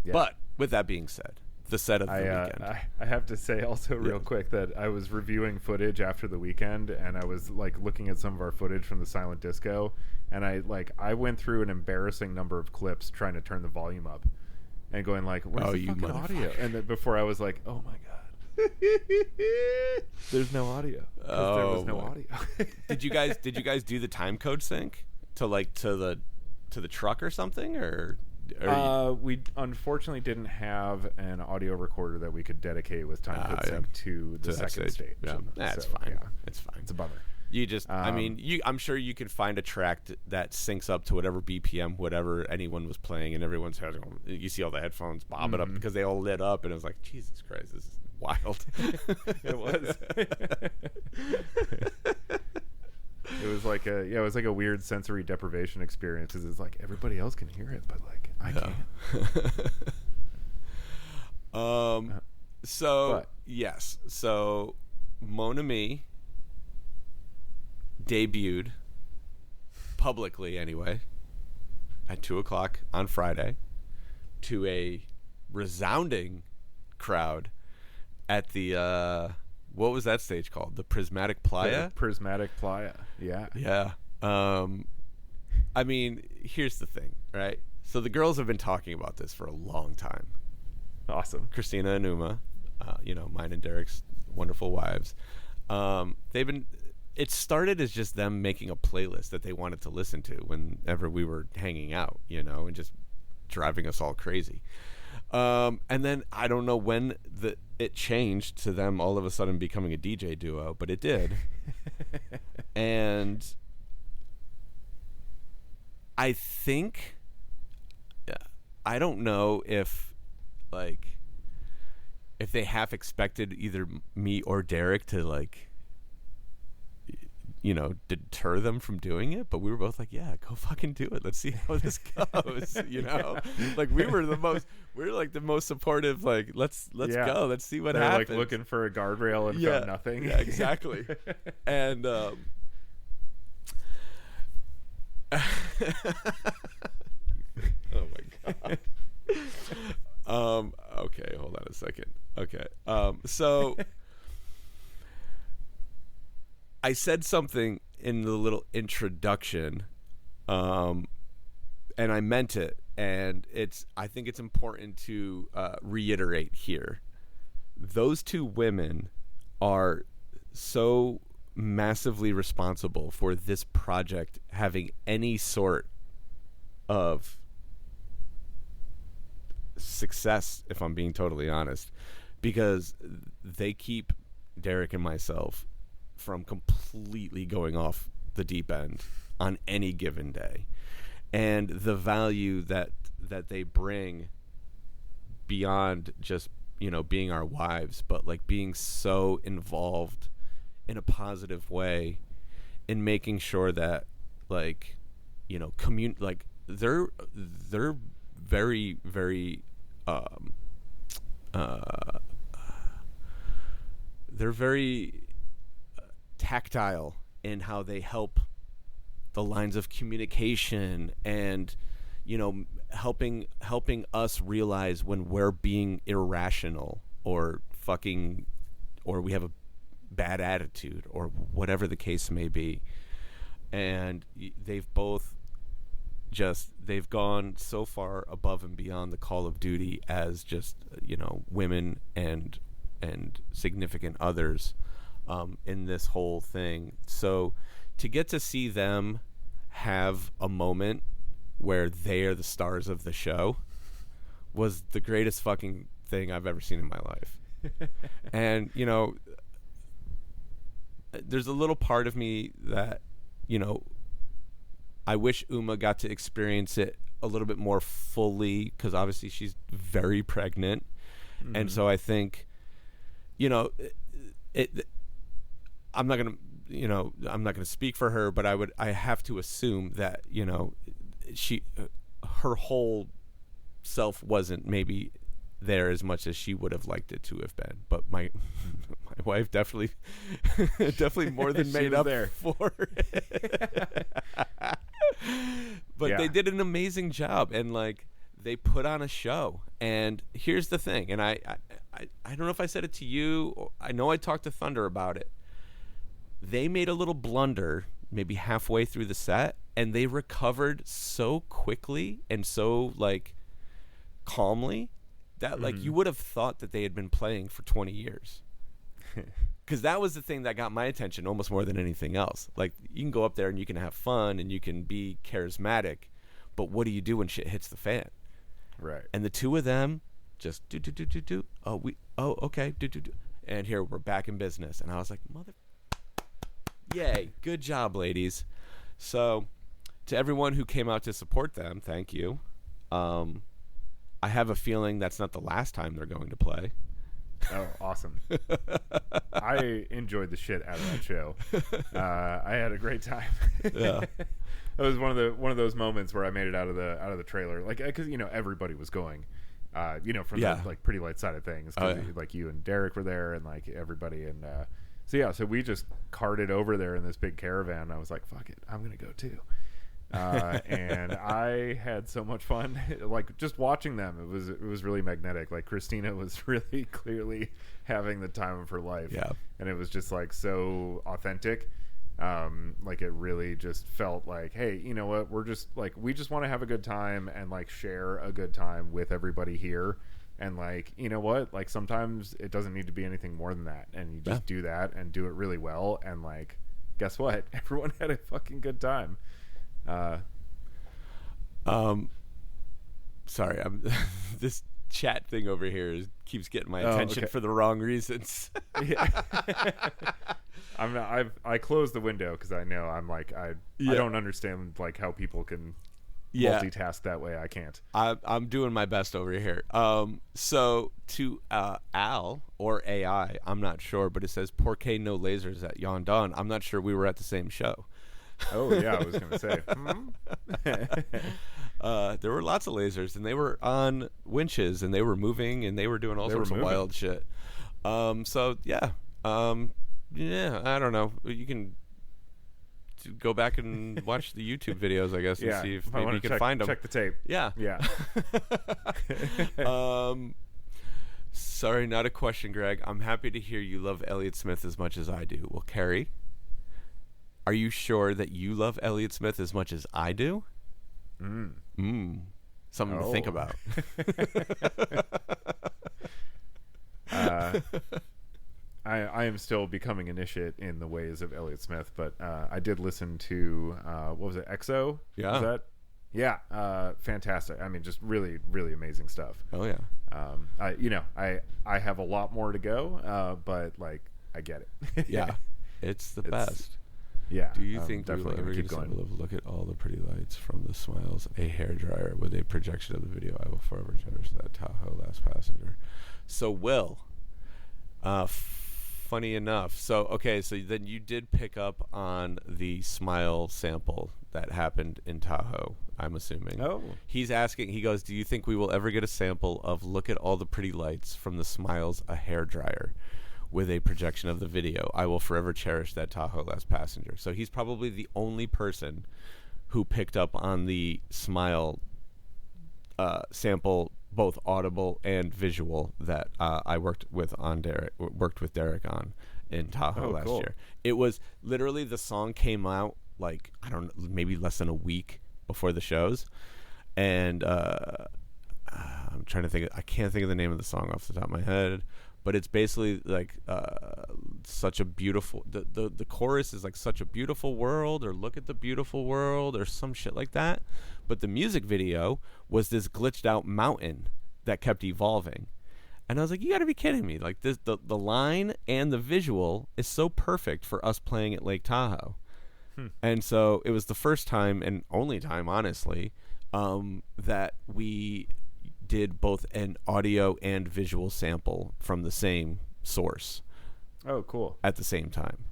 [SPEAKER 1] Yeah. But with that being said, the set of the weekend.
[SPEAKER 2] I have to say also real quick that I was reviewing footage after the weekend, and I was like looking at some of our footage from the silent disco, and I went through an embarrassing number of clips trying to turn the volume up and going like, where's the fucking audio? And then before I was like, oh my God. There's no audio. There was no audio.
[SPEAKER 1] Did you guys do the time code sync to the truck or something, or
[SPEAKER 2] we unfortunately didn't have an audio recorder that we could dedicate with time code sync to the second stage.
[SPEAKER 1] Yeah, that's fine. Yeah. It's fine.
[SPEAKER 2] It's a bummer.
[SPEAKER 1] You just, I'm sure you could find a track that syncs up to whatever BPM, whatever anyone was playing, and everyone's had. You see all the headphones bob it up because they all lit up, and it was like, Jesus Christ, this is wild.
[SPEAKER 2] It was. It was like a weird sensory deprivation experience because it's like everybody else can hear it, but like I can't.
[SPEAKER 1] So Mon Ami debuted publicly anyway at 2 o'clock on Friday to a resounding crowd at the what was that stage called? The Prismatic Playa?
[SPEAKER 2] Prismatic Playa. Yeah.
[SPEAKER 1] Yeah. I mean, here's the thing, right? So the girls have been talking about this for a long time.
[SPEAKER 2] Awesome.
[SPEAKER 1] Christina and Uma, mine and Derek's wonderful wives. It started as just them making a playlist that they wanted to listen to whenever we were hanging out, and just driving us all crazy. And then I don't know when it changed to them all of a sudden becoming a DJ duo, but it did. And I think, I don't know if they half expected either me or Derek to deter them from doing it, but we were both like, yeah, go fucking do it. Let's see how this goes. Like we were like the most supportive, like let's go. Let's see what
[SPEAKER 2] They're
[SPEAKER 1] happens.
[SPEAKER 2] like looking for a guardrail and found nothing.
[SPEAKER 1] Yeah, exactly. And oh my God. Okay, hold on a second. Okay. So I said something in the little introduction, and I meant it, and I think it's important to reiterate here. Those two women are so massively responsible for this project having any sort of success, if I'm being totally honest, because they keep Derek and myself from completely going off the deep end on any given day. And the value that they bring beyond just, being our wives, but like being so involved in a positive way in making sure that like, like they're very, very they're very tactile in how they help the lines of communication and helping us realize when we're being irrational or we have a bad attitude or whatever the case may be. And they've gone so far above and beyond the call of duty as just women and significant others in this whole thing. So to get to see them have a moment where they are the stars of the show was the greatest fucking thing I've ever seen in my life. And there's a little part of me that I wish Uma got to experience it a little bit more fully, because obviously she's very pregnant. Mm-hmm. And so I think I'm not gonna speak for her, but I have to assume that her whole self wasn't maybe there as much as she would have liked it to have been. But my wife definitely more than made up there for it. But they did an amazing job, and like they put on a show. And here's the thing, and I don't know if I said it to you. I know I talked to Thunder about it. They made a little blunder maybe halfway through the set, and they recovered so quickly and so like calmly that like you would have thought that they had been playing for 20 years. Because that was the thing that got my attention almost more than anything else. Like, you can go up there and you can have fun and you can be charismatic, but what do you do when shit hits the fan?
[SPEAKER 2] Right.
[SPEAKER 1] And the two of them just do. Okay, do. And here we're back in business. And I was like, yay, good job, ladies. So to everyone who came out to support them, thank you. I have a feeling that's not the last time they're going to play.
[SPEAKER 2] Oh, awesome. I enjoyed the shit out of that show. I had a great time.
[SPEAKER 1] Yeah.
[SPEAKER 2] It was one of those moments where I made it out of the trailer, like, because everybody was going, from the like Pretty Light side of things, like you and Derek were there and like everybody, and so we just carted over there in this big caravan. I was like, fuck it, I'm gonna go too. And I had so much fun, like just watching them. It was really magnetic. Like Christina was really clearly having the time of her life.
[SPEAKER 1] Yeah.
[SPEAKER 2] And it was just like so authentic. Like it really just felt like, hey, you know what? We just want to have a good time and like share a good time with everybody here. And like, you know what? Like sometimes it doesn't need to be anything more than that. And you just do that and do it really well. And like, guess what? Everyone had a fucking good time.
[SPEAKER 1] Sorry, this chat thing over here keeps getting my attention for the wrong reasons.
[SPEAKER 2] I closed the window because I know I'm like I don't understand like how people can multitask that way. I can't.
[SPEAKER 1] I'm doing my best over here. So to Al or AI, I'm not sure, but it says "Porque no lasers at Yahn Dawn." I'm not sure we were at the same show.
[SPEAKER 2] Oh yeah, I was gonna say.
[SPEAKER 1] There were lots of lasers, and they were on winches, and they were moving, and they were doing all sorts of wild shit. So yeah, I don't know. You can go back and watch the YouTube videos, I guess, and see if maybe you can find them.
[SPEAKER 2] Check the tape.
[SPEAKER 1] Yeah. Sorry, not a question, Greg. I'm happy to hear you love Elliott Smith as much as I do. Well, Carrie, are you sure that you love Elliott Smith as much as I do? Something to think about.
[SPEAKER 2] I am still becoming initiate in the ways of Elliott Smith, but I did listen to what was it, EXO?
[SPEAKER 1] Yeah.
[SPEAKER 2] Was that? Yeah, fantastic. I mean, just really, really amazing stuff.
[SPEAKER 1] Oh yeah.
[SPEAKER 2] I have a lot more to go, but like I get it.
[SPEAKER 1] Yeah, it's the best.
[SPEAKER 2] Yeah.
[SPEAKER 1] Do you think we will
[SPEAKER 2] definitely
[SPEAKER 1] ever
[SPEAKER 2] keep
[SPEAKER 1] get
[SPEAKER 2] going?
[SPEAKER 1] to look at all the pretty lights from the Smiles, a hairdryer with a projection of the video? I will forever cherish that Tahoe last passenger. So Will, funny enough. So then you did pick up on the Smile sample that happened in Tahoe, I'm assuming.
[SPEAKER 2] Oh.
[SPEAKER 1] He's asking, he goes, do you think we will ever get a sample of "Look at All the Pretty Lights" from the Smiles, a hairdryer with a projection of the video? I will forever cherish that Tahoe last passenger. So he's probably the only person who picked up on the Smile sample, both audible and visual, that I worked with Derek on in Tahoe last year. It was literally, the song came out like, I don't know, maybe less than a week before the shows, and I'm trying to think. I can't think of the name of the song off the top of my head, but it's basically like such a beautiful. The chorus is like "such a beautiful world" or "look at the beautiful world" or some shit like that. But the music video was this glitched out mountain that kept evolving, and I was like, "You got to be kidding me!" Like this, the line and the visual is so perfect for us playing at Lake Tahoe. And so it was the first time and only time, honestly, that we did both an audio and visual sample from the same source.
[SPEAKER 2] Oh, cool.
[SPEAKER 1] At the same time.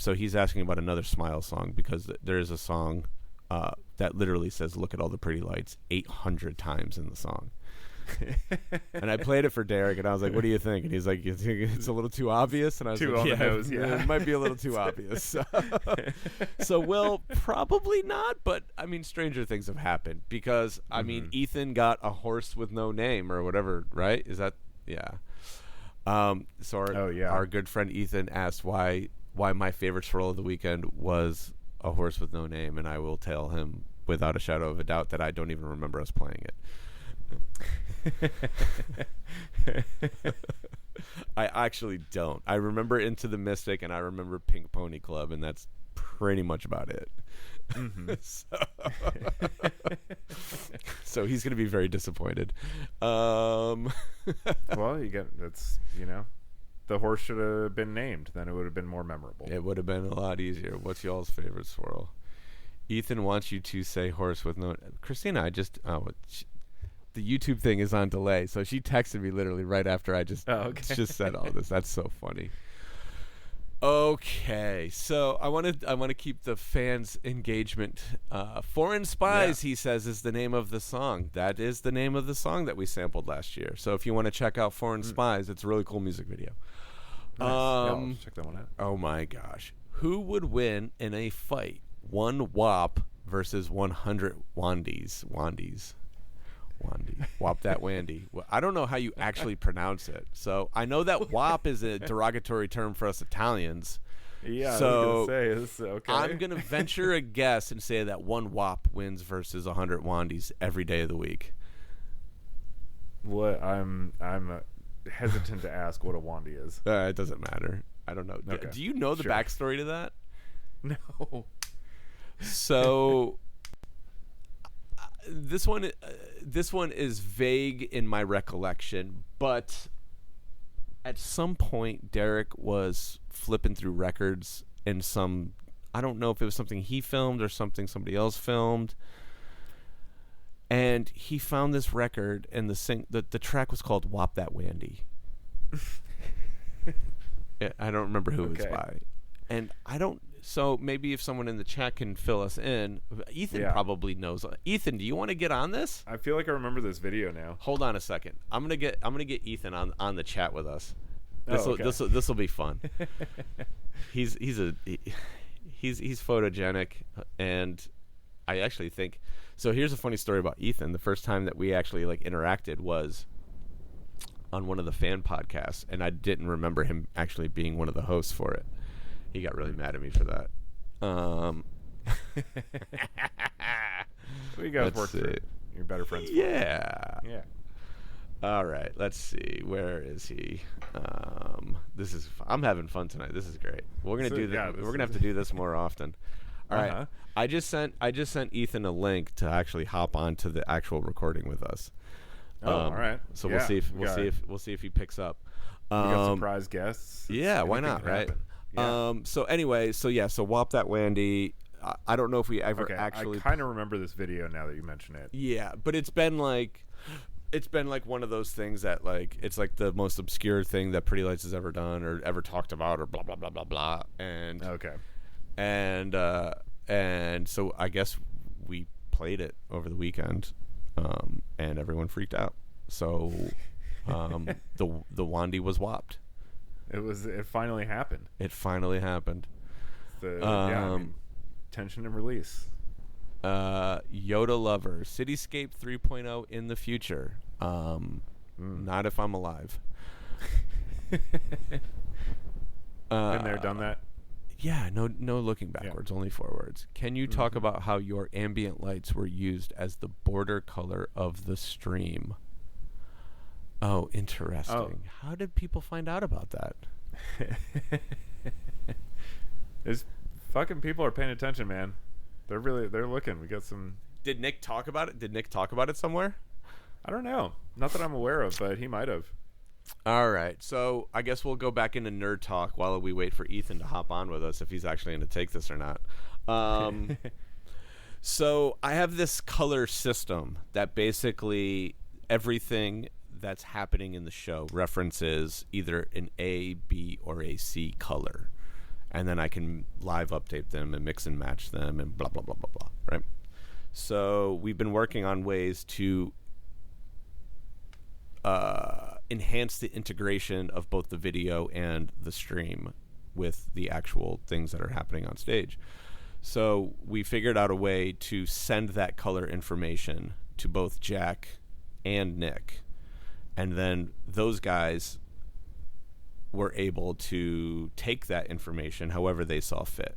[SPEAKER 1] So he's asking about another Smile song, because there is a song that literally says "Look at all the pretty lights" 800 times in the song. And I played it for Derek, and I was like, "What do you think?" And he's like, "You think it's a little too obvious?" And I was
[SPEAKER 2] Too
[SPEAKER 1] like,
[SPEAKER 2] on
[SPEAKER 1] "Yeah,
[SPEAKER 2] the nose, yeah.
[SPEAKER 1] it might be a little too obvious." So, well, probably not. But I mean, stranger things have happened, because I mean, Ethan got a horse with no name or whatever, right? Is that So our good friend Ethan asked why my favorite swirl of the weekend was "A Horse with No Name," and I will tell him without a shadow of a doubt that I don't even remember us playing it. I actually don't. I remember Into the Mystic, and I remember Pink Pony Club, and that's pretty much about it. So he's going to be very disappointed.
[SPEAKER 2] Well, the horse should have been named. Then it would have been more memorable.
[SPEAKER 1] It would have been a lot easier. What's y'all's favorite swirl? Ethan wants you to say "horse with no." Christina, the YouTube thing is on delay, so she texted me literally right after I just said all this. That's so funny. Okay, so I want to keep the fans' engagement. "Foreign Spies," he says, is the name of the song. That is the name of the song that we sampled last year. So if you want to check out "Foreign Spies," it's a really cool music video.
[SPEAKER 2] Nice. I'll check that one out.
[SPEAKER 1] Oh my gosh, who would win in a fight? 1 WAP versus 100 Wandies. Wop that Wandy. Well, I don't know how you actually pronounce it. So I know that WAP is a derogatory term for us Italians.
[SPEAKER 2] Yeah,
[SPEAKER 1] so
[SPEAKER 2] I was going to say, okay.
[SPEAKER 1] I'm going to venture a guess and say that 1 WAP wins versus 100 Wandies every day of the week.
[SPEAKER 2] What I'm hesitant to ask what a Wandy is.
[SPEAKER 1] It doesn't matter. I don't know.
[SPEAKER 2] Okay.
[SPEAKER 1] Do you know the backstory to that?
[SPEAKER 2] No.
[SPEAKER 1] So this one is vague in my recollection, but at some point Derek was flipping through records, and I don't know if it was something he filmed or something somebody else filmed, And he found this record, and the track was called "Wop That Wandy." I don't remember who it was by, and I don't. So maybe if someone in the chat can fill us in, Ethan probably knows. Ethan, do you want to get on this?
[SPEAKER 2] I feel like I remember this video now.
[SPEAKER 1] Hold on a second. I'm gonna get Ethan on the chat with us. This will be fun. He's photogenic, and I actually think so. Here's a funny story about Ethan. The first time that we actually interacted was on one of the fan podcasts, and I didn't remember him actually being one of the hosts for it. He got really mad at me for that.
[SPEAKER 2] We guys work for it. You're better friends.
[SPEAKER 1] Yeah. All right. Let's see. Where is he? I'm having fun tonight. This is great. We're gonna do this. We're gonna have to do this more often. All right. I just sent Ethan a link to actually hop onto the actual recording with us.
[SPEAKER 2] All right.
[SPEAKER 1] So we'll see if he picks up.
[SPEAKER 2] We got surprise guests.
[SPEAKER 1] Yeah. Why not? Right. Yeah. So anyway. So Wop That Wandy. I don't know if we ever actually.
[SPEAKER 2] I kind of remember this video now that you mention it.
[SPEAKER 1] Yeah, but it's been like one of those things that it's like the most obscure thing that Pretty Lights has ever done or ever talked about or blah blah blah blah blah. And and so I guess we played it over the weekend, and everyone freaked out. So the Wandy was whopped.
[SPEAKER 2] It finally happened.
[SPEAKER 1] It finally happened.
[SPEAKER 2] Tension and release.
[SPEAKER 1] Yoda Lover, Cityscape 3.0 in the future. Not if I'm alive.
[SPEAKER 2] Been there, done that.
[SPEAKER 1] Yeah, no looking backwards, only forwards. Can you talk about how your ambient lights were used as the border color of the stream? Oh, interesting. Oh. How did people find out about that?
[SPEAKER 2] There's fucking people are paying attention, man. They're looking. We got some.
[SPEAKER 1] Did Nick talk about it? Did Nick talk about it somewhere?
[SPEAKER 2] I don't know. Not that I'm aware of, but he might have.
[SPEAKER 1] All right. So I guess we'll go back into nerd talk while we wait for Ethan to hop on with us if he's actually going to take this or not. So I have this color system that basically everything that's happening in the show references either an A, B, or a C color. And then I can live update them and mix and match them and blah, blah, blah, blah, blah, right? So we've been working on ways to enhance the integration of both the video and the stream with the actual things that are happening on stage. So we figured out a way to send that color information to both Jack and Nick. And then those guys were able to take that information however they saw fit.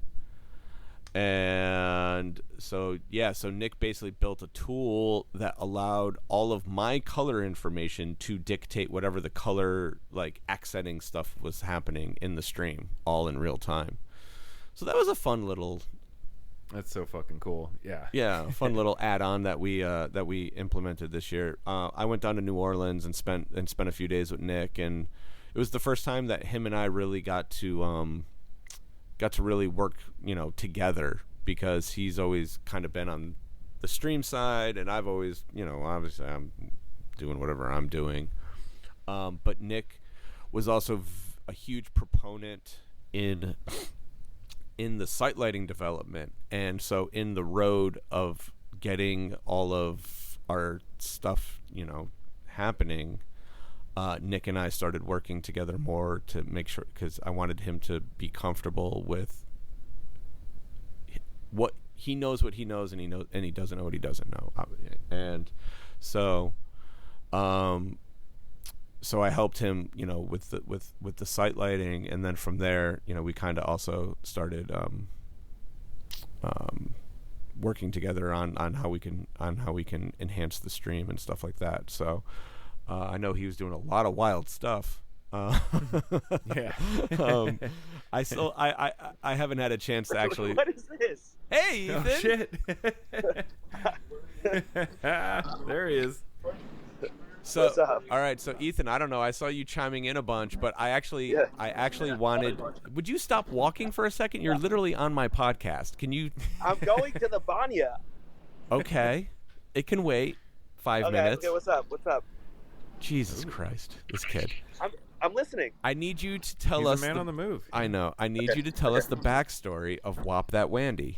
[SPEAKER 1] And so Nick basically built a tool that allowed all of my color information to dictate whatever the color accenting stuff was happening in the stream, all in real time. So that was a fun little.
[SPEAKER 2] That's so fucking cool. Yeah.
[SPEAKER 1] Yeah, fun little add-on that we implemented this year. I went down to New Orleans and spent a few days with Nick, and it was the first time that him and I really got to really work, together, because he's always kind of been on the stream side, and I've always, obviously I'm doing whatever I'm doing. But Nick was also a huge proponent in the site lighting development, and so in the road of getting all of our stuff, happening, Nick and I started working together more to make sure, because I wanted him to be comfortable with what he knows, and he doesn't know what he doesn't know, and so I helped him, with the site lighting, and then from there, we kind of also started working together on how we can enhance the stream and stuff like that. So. I know he was doing a lot of wild stuff.
[SPEAKER 2] Yeah.
[SPEAKER 1] I haven't had a chance to actually.
[SPEAKER 3] What is this?
[SPEAKER 1] Hey, Ethan.
[SPEAKER 2] Oh, shit. There he is.
[SPEAKER 1] So,
[SPEAKER 3] what's up?
[SPEAKER 1] All right. So, Ethan, I don't know. I saw you chiming in a bunch, but I actually wanted. Would you stop walking for a second? You're literally on my podcast. Can you?
[SPEAKER 3] I'm going to the banya.
[SPEAKER 1] Okay, it can wait. 5 minutes.
[SPEAKER 3] Okay, what's up? What's up?
[SPEAKER 1] Jesus Christ, this kid.
[SPEAKER 3] I'm listening.
[SPEAKER 1] I need you to tell
[SPEAKER 2] He's
[SPEAKER 1] us.
[SPEAKER 2] a man on the move.
[SPEAKER 1] I know. I need you to tell us the backstory of Whop That Wandy.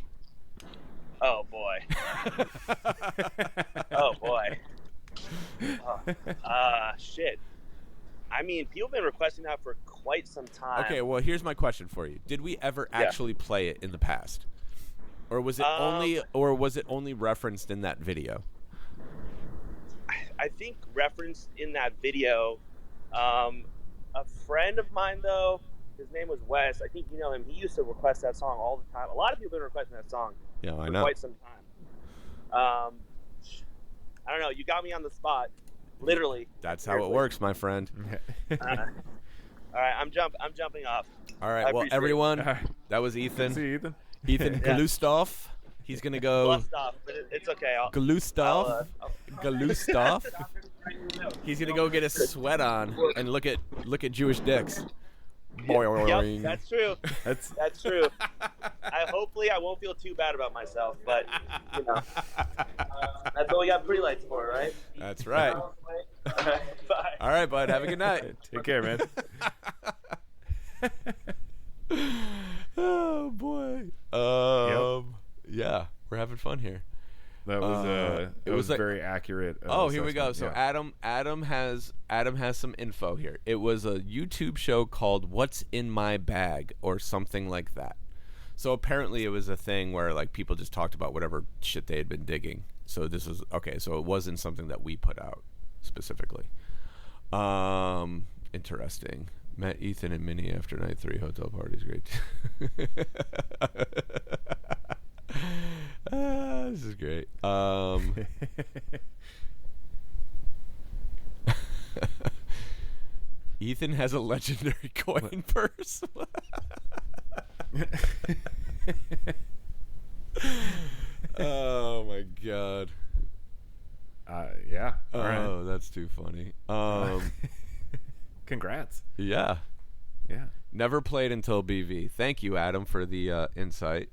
[SPEAKER 3] Oh boy. Oh boy. Shit. I mean, people have been requesting that for quite some time.
[SPEAKER 1] Okay, well, here's my question for you. Did we ever actually play it in the past? Or was it only referenced in that video?
[SPEAKER 3] I think referenced in that video. A friend of mine, though, his name was Wes. I think you know him. He used to request that song all the time. A lot of people have been requesting that song
[SPEAKER 1] I
[SPEAKER 3] for
[SPEAKER 1] know.
[SPEAKER 3] quite some time. I don't know. You got me on the spot, literally.
[SPEAKER 1] That's how it works, my friend.
[SPEAKER 3] All right, I'm jumping off.
[SPEAKER 1] All right, well, everyone, that was Ethan.
[SPEAKER 2] See you, Ethan.
[SPEAKER 1] Ethan Galustov. He's gonna go.
[SPEAKER 3] Off, but it's okay.
[SPEAKER 1] Galustov. Galustov. He's gonna go get his sweat on and look at Jewish dicks.
[SPEAKER 3] Yep, that's true. That's true. Hopefully I won't feel too bad about myself, but you know, that's what we got pretty lights for, right?
[SPEAKER 1] That's right.
[SPEAKER 3] All right, bye.
[SPEAKER 1] All right, bud. Have a good night.
[SPEAKER 2] Take care, man.
[SPEAKER 1] Oh boy. Yeah, we're having fun here.
[SPEAKER 2] That was
[SPEAKER 1] it was like,
[SPEAKER 2] very accurate.
[SPEAKER 1] Here we go. So
[SPEAKER 2] yeah.
[SPEAKER 1] Adam has some info here. It was a YouTube show called "What's in My Bag" or something like that. So apparently it was a thing where like people just talked about whatever shit they had been digging. So this was okay. So it wasn't something that we put out specifically. Interesting. Met Ethan and Minnie after night 3 hotel parties. Great. This is great. Ethan has a legendary coin purse. Oh my god.
[SPEAKER 2] Yeah.
[SPEAKER 1] Oh,
[SPEAKER 2] right.
[SPEAKER 1] That's too funny.
[SPEAKER 2] Congrats.
[SPEAKER 1] Yeah.
[SPEAKER 2] Yeah.
[SPEAKER 1] Never played until BV. Thank you, Adam, for the insight.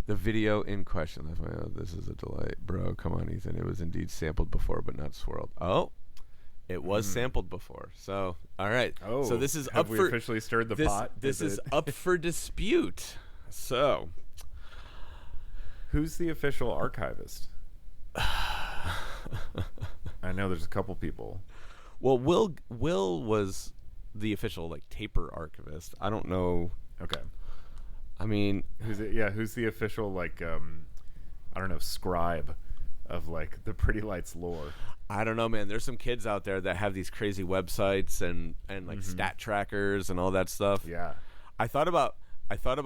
[SPEAKER 1] The video in question. That's why. Oh, this is a delight, bro. Come on, Ethan. It was indeed sampled before, but not swirled. Oh, it was sampled before. So, all right.
[SPEAKER 2] Oh,
[SPEAKER 1] so this is
[SPEAKER 2] have
[SPEAKER 1] up
[SPEAKER 2] we
[SPEAKER 1] for
[SPEAKER 2] officially stirred the pot?
[SPEAKER 1] This is up for dispute. So,
[SPEAKER 2] who's the official archivist? I know there's a couple people.
[SPEAKER 1] Well, Will was the official like taper archivist. I don't know.
[SPEAKER 2] Okay.
[SPEAKER 1] I mean,
[SPEAKER 2] who's the official like I don't know, scribe of like the Pretty Lights lore?
[SPEAKER 1] I don't know, man. There's some kids out there that have these crazy websites and like stat trackers and all that stuff.
[SPEAKER 2] Yeah.
[SPEAKER 1] I thought about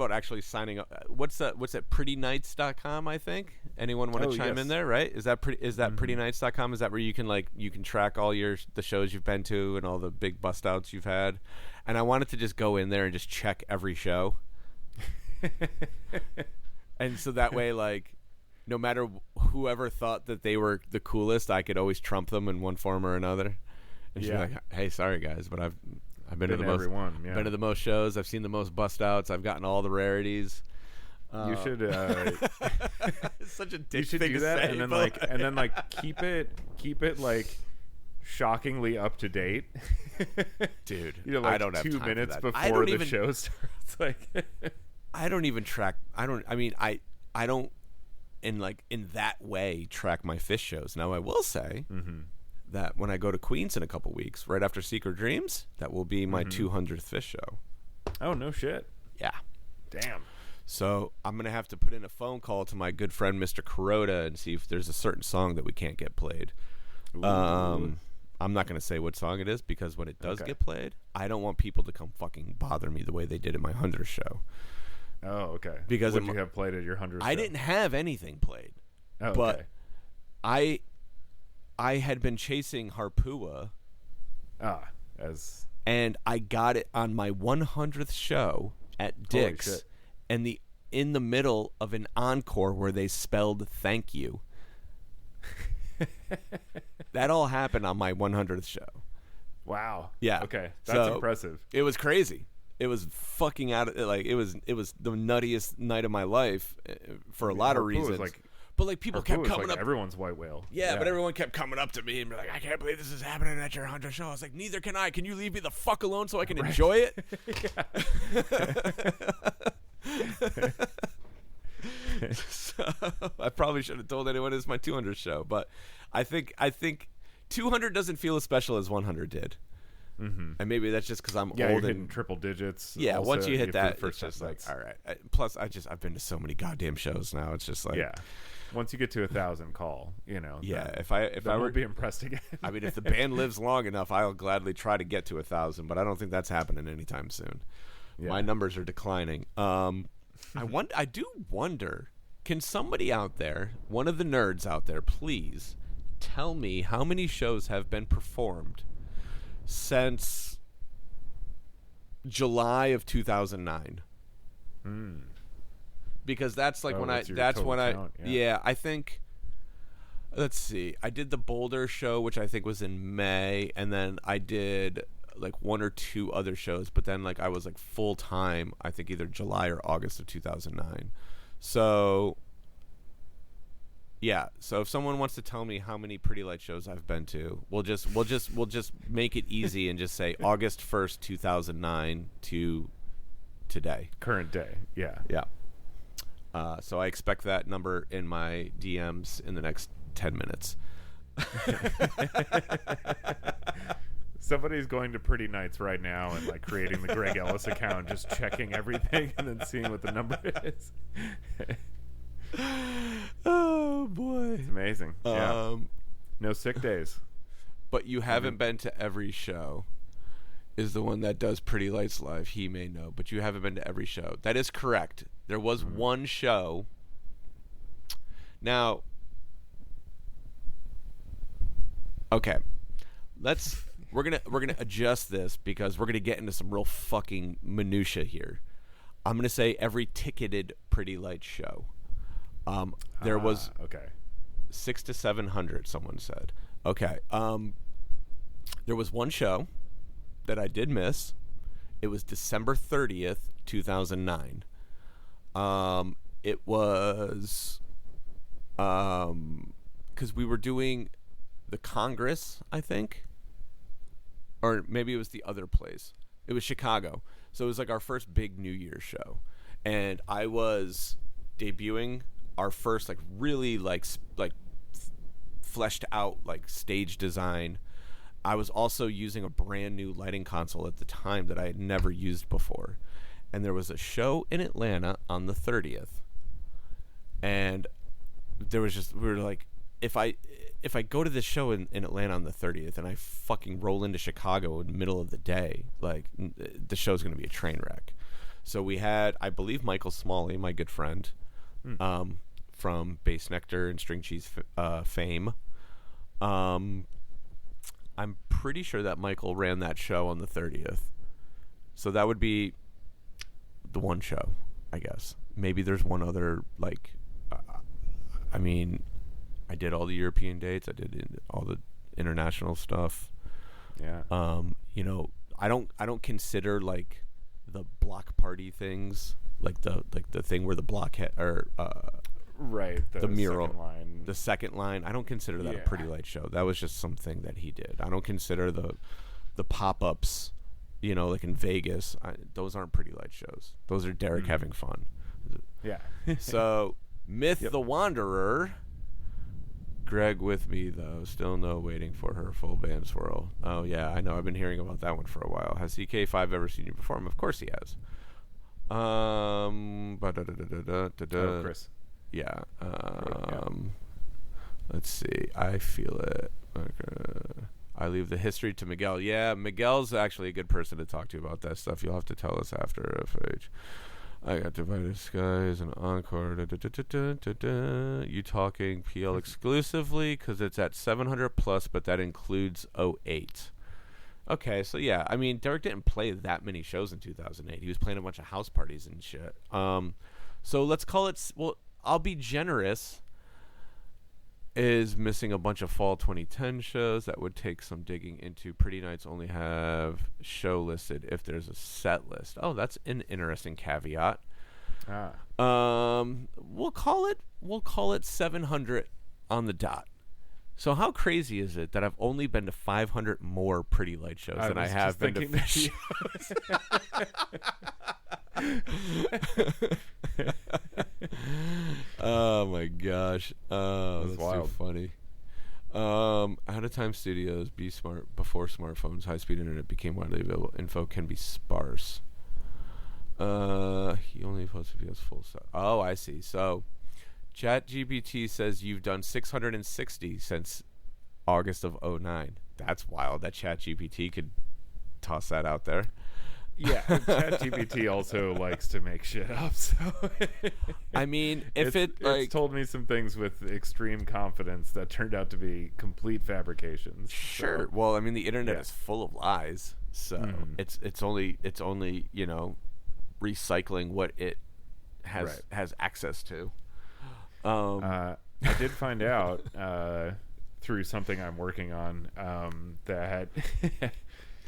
[SPEAKER 1] actually signing up. What's that? prettynights.com, I think. Anyone want to chime in there, right? Is that prettynights.com? Is that where you can track all the shows you've been to and all the big bust outs you've had? And I wanted to just go in there and just check every show. And so that way, like, no matter whoever thought that they were the coolest, I could always trump them in one form or another. And she'd be like, "Hey, sorry guys, but I've been to the most been to the most shows. I've seen the most bust outs. I've gotten all the rarities."
[SPEAKER 2] You should
[SPEAKER 1] It's such a dick thing to
[SPEAKER 2] that,
[SPEAKER 1] say,
[SPEAKER 2] and then keep it like shockingly up to date.
[SPEAKER 1] Dude,
[SPEAKER 2] you know, like
[SPEAKER 1] I don't have
[SPEAKER 2] 2
[SPEAKER 1] time
[SPEAKER 2] minutes
[SPEAKER 1] for that.
[SPEAKER 2] before the show starts. Like,
[SPEAKER 1] I don't even track. I don't in that way track my Fish shows. Now I will say that when I go to Queens in a couple weeks, right after Secret Dreams, that will be my 200th Fish show.
[SPEAKER 2] Oh no shit!
[SPEAKER 1] Yeah,
[SPEAKER 2] damn.
[SPEAKER 1] So I'm gonna have to put in a phone call to my good friend Mr. Kuroda and see if there's a certain song that we can't get played. I'm not gonna say what song it is because when it does get played, I don't want people to come fucking bother me the way they did in my 100th show.
[SPEAKER 2] Oh, okay.
[SPEAKER 1] Because
[SPEAKER 2] what did you have played at your 100th show?
[SPEAKER 1] I didn't have anything played.
[SPEAKER 2] Oh,
[SPEAKER 1] but
[SPEAKER 2] okay.
[SPEAKER 1] I had been chasing Harpua. And I got it on my 100th show at Dick's, and in the middle of an encore where they spelled "thank you." That all happened on my 100th show.
[SPEAKER 2] Wow.
[SPEAKER 1] Yeah.
[SPEAKER 2] Okay, that's impressive.
[SPEAKER 1] It was crazy. It was fucking out of like it was the nuttiest night of my life for a lot of reasons. But like people kept coming up.
[SPEAKER 2] Everyone's white whale.
[SPEAKER 1] Yeah, but everyone kept coming up to me and be like, I can't believe this is happening at your 100th show. I was like, neither can I. Can you leave me the fuck alone so I can enjoy it? So, I probably should have told anyone it's my 200th show, but I think 200 doesn't feel as special as 100 did.
[SPEAKER 2] Mm-hmm.
[SPEAKER 1] And maybe that's just because I'm
[SPEAKER 2] you're
[SPEAKER 1] old
[SPEAKER 2] hitting
[SPEAKER 1] and
[SPEAKER 2] triple digits.
[SPEAKER 1] Yeah,
[SPEAKER 2] also,
[SPEAKER 1] once you hit that,
[SPEAKER 2] first
[SPEAKER 1] it's just like,
[SPEAKER 2] that's,
[SPEAKER 1] all right. Plus, I've been to so many goddamn shows now. It's just like,
[SPEAKER 2] yeah. Once you get to 1,000, call. You know.
[SPEAKER 1] Yeah,
[SPEAKER 2] then,
[SPEAKER 1] if I
[SPEAKER 2] won't be impressed again.
[SPEAKER 1] I mean, if the band lives long enough, I'll gladly try to get to 1,000. But I don't think that's happening anytime soon. Yeah. My numbers are declining. I do wonder. Can somebody out there, one of the nerds out there, please tell me how many shows have been performed since July of 2009? Because that's like I think, let's see, I did the Boulder show, which I think was in May, and then I did like one or two other shows, but then like I was like full time, I think either July or August of 2009. So yeah, so if someone wants to tell me how many Pretty Light shows I've been to, we'll just make it easy and just say August 1st, 2009 to today.
[SPEAKER 2] Current day. Yeah.
[SPEAKER 1] Yeah. So I expect that number in my DMs in the next 10 minutes.
[SPEAKER 2] Somebody's going to Pretty Nights right now and like creating the Greg Ellis account, just checking everything and then seeing what the number is.
[SPEAKER 1] Oh boy,
[SPEAKER 2] it's amazing. Yeah. No sick days.
[SPEAKER 1] But you haven't been to every show. Is the one that does Pretty Lights Live. He may know, but you haven't been to every show. That is correct. There was one show. Now, okay, we're gonna adjust this because we're gonna get into some real fucking minutia here. I'm gonna say every ticketed Pretty Lights show. There was 600 to 700. Someone said. Okay. There was one show that I did miss. It was December 30th, 2009. It was because we were doing the Congress, I think, or maybe it was the other place. It was Chicago. So it was like our first big New Year's show, and I was debuting our first like really like fleshed out like stage design. I was also using a brand new lighting console at the time that I had never used before. And there was a show in Atlanta on the 30th. And there was just, we were like, if I go to this show in Atlanta on the 30th and I fucking roll into Chicago in the middle of the day, like the show's going to be a train wreck. So we had, I believe, Michael Smalley, my good friend, from Bass Nectar and String Cheese fame. I'm pretty sure that Michael ran that show on the 30th. So that would be the one show, I guess. Maybe there's one other, like, I mean, I did all the European dates. I did all the international stuff.
[SPEAKER 2] Yeah.
[SPEAKER 1] You know, I don't consider, like, the block party things, like the thing where the block
[SPEAKER 2] right,
[SPEAKER 1] the mural,
[SPEAKER 2] second
[SPEAKER 1] the second line. I don't consider that a Pretty Light show. That was just something that he did. I don't consider the pop-ups, you know, like in Vegas. Those aren't Pretty Light shows. Those are Derek having fun.
[SPEAKER 2] Yeah.
[SPEAKER 1] So Myth the Wanderer. Greg with me though. Still no waiting for her full band swirl. Oh yeah, I know. I've been hearing about that one for a while. Has CK5 ever seen you perform? Of course he has.
[SPEAKER 2] Chris.
[SPEAKER 1] Yeah. Let's see. I feel it. I leave the history to Miguel. Yeah, Miguel's actually a good person to talk to about that stuff. You'll have to tell us after, FH. I got Divided Skies and Encore. You talking PL exclusively? Because it's at 700 plus, but that includes 08. Okay, so yeah. I mean, Derek didn't play that many shows in 2008. He was playing a bunch of house parties and shit. So let's call it... Well, I'll be generous. Is missing a bunch of fall 2010 shows. That would take some digging into. Pretty Nights only have show listed if there's a set list. Oh, that's an interesting caveat. We'll call it 700 on the dot. So how crazy is it that I've only been to 500 more Pretty Light shows than I have been to Fish shows? Oh my gosh. That's wild. Too funny. Out of time studios, be smart before smartphones, high speed internet became widely available. Info can be sparse. He only posts if he has full stuff. Oh, I see. So ChatGPT says you've done 660 since August of 2009. That's wild that ChatGPT could toss that out there.
[SPEAKER 2] Yeah, ChatGPT also likes to make shit up. So
[SPEAKER 1] I mean, if
[SPEAKER 2] it's told me some things with extreme confidence that turned out to be complete fabrications.
[SPEAKER 1] Sure.
[SPEAKER 2] So,
[SPEAKER 1] well, I mean, the internet is full of lies, so it's only recycling what it has access to.
[SPEAKER 2] I did find out through something I'm working on that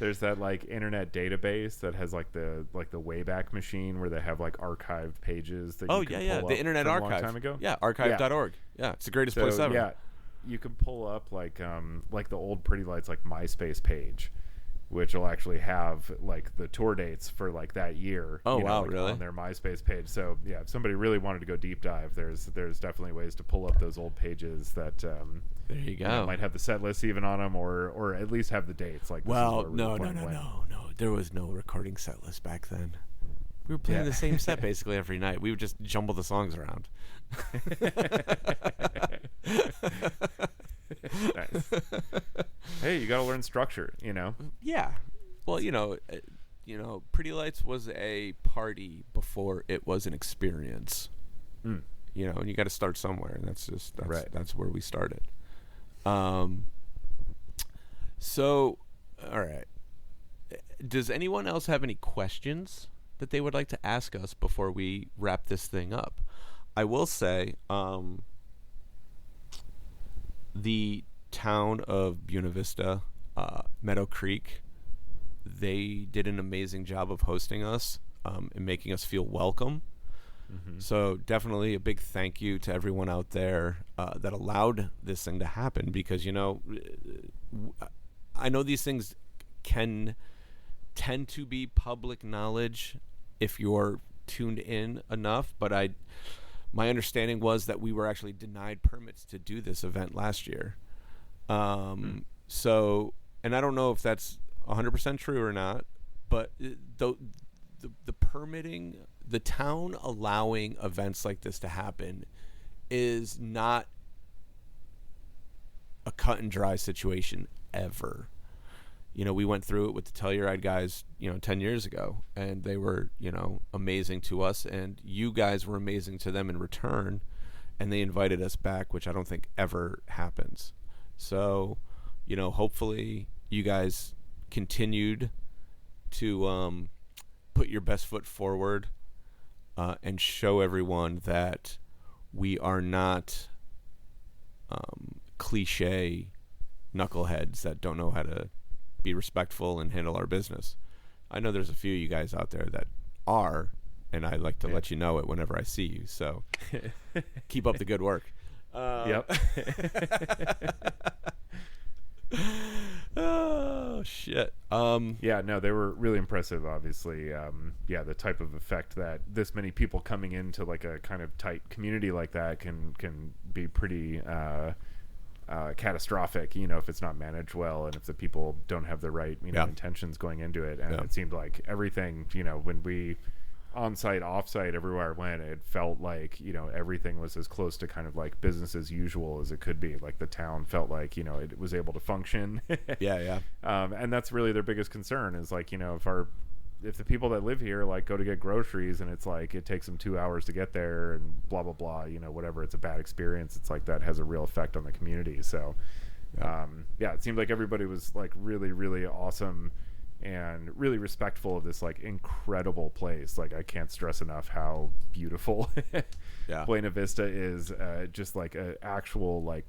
[SPEAKER 2] there's that like internet database that has like the Wayback Machine where they have like archived pages that you can pull up
[SPEAKER 1] the Internet
[SPEAKER 2] from
[SPEAKER 1] Archive.
[SPEAKER 2] A long time ago.
[SPEAKER 1] Yeah, archive.org. Yeah, it's the greatest place ever.
[SPEAKER 2] Yeah, you can pull up like the old Pretty Lights like MySpace page, which will actually have like the tour dates for like that year.
[SPEAKER 1] Oh, wow, really?
[SPEAKER 2] On their MySpace page. So yeah, if somebody really wanted to go deep dive, there's definitely ways to pull up those old pages that
[SPEAKER 1] there you go.
[SPEAKER 2] Might have the set list even on them, or at least have the dates. Like
[SPEAKER 1] no. There was no recording set list back then. We were playing the same set basically every night. We would just jumble the songs around.
[SPEAKER 2] Nice. Hey, you got to learn structure, you know.
[SPEAKER 1] Yeah. Well, Pretty Lights was a party before it was an experience. And you got to start somewhere, and that's where we started. So, all right. Does anyone else have any questions that they would like to ask us before we wrap this thing up? I will say, the town of Buena Vista, Meadow Creek, they did an amazing job of hosting us and making us feel welcome. So definitely a big thank you to everyone out there that allowed this thing to happen, because I know these things can tend to be public knowledge if you're tuned in enough, but my understanding was that we were actually denied permits to do this event last year. So, and I don't know if that's 100% true or not, but the permitting, the town allowing events like this to happen is not a cut and dry situation ever. We went through it with the Telluride guys, 10 years ago, and they were, amazing to us, and you guys were amazing to them in return, and they invited us back, which I don't think ever happens. So, hopefully you guys continued to put your best foot forward and show everyone that we are not cliche knuckleheads that don't know how to be respectful and handle our business. I know there's a few of you guys out there that are, and I like to let you know it whenever I see you. So keep up the good work.
[SPEAKER 2] Yep.
[SPEAKER 1] Oh shit.
[SPEAKER 2] Yeah, no, they were really impressive, obviously. The type of effect that this many people coming into like a kind of tight community like that can be pretty catastrophic, if it's not managed well, and if the people don't have the right intentions going into it. And it seemed like everything, when we on-site, off-site, everywhere I went, it felt like everything was as close to kind of like business as usual as it could be. Like the town felt like it was able to function. And that's really their biggest concern is like if the people that live here like go to get groceries and it's like it takes them 2 hours to get there and blah blah blah, whatever, it's a bad experience, it's like that has a real effect on the community. So it seemed like everybody was like really, really awesome and really respectful of this like incredible place. Like I can't stress enough how beautiful Buena Vista is. Just like an actual like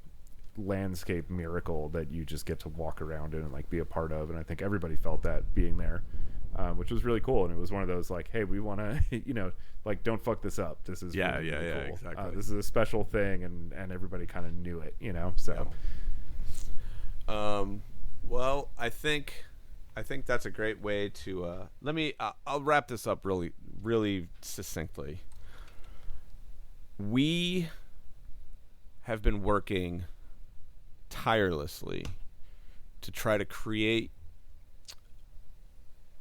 [SPEAKER 2] landscape miracle that you just get to walk around in and like be a part of, and I think everybody felt that being there. which was really cool. And it was one of those like, hey, we want to, like, don't fuck this up. This is really cool.
[SPEAKER 1] Exactly.
[SPEAKER 2] This is a special thing, and everybody kind of knew it, So,
[SPEAKER 1] well, I think that's a great way to. I'll wrap this up really, really succinctly. We have been working tirelessly to try to create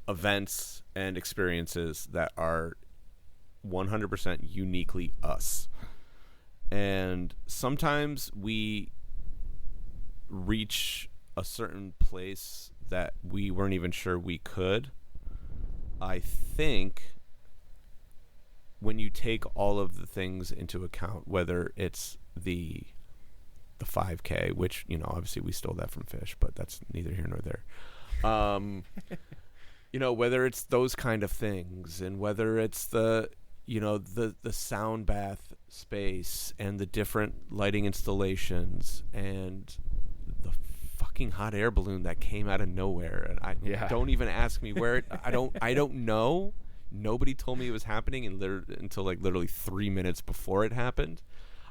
[SPEAKER 1] events and experiences that are 100% uniquely us. And sometimes we reach a certain place that we weren't even sure we could. I think when you take all of the things into account, whether it's the 5K, which, obviously we stole that from Fish, but that's neither here nor there. Whether it's those kind of things, and whether it's the sound bath space and the different lighting installations and the fucking hot air balloon that came out of nowhere. And don't even ask me where I don't know. Nobody told me it was happening until like literally 3 minutes before it happened.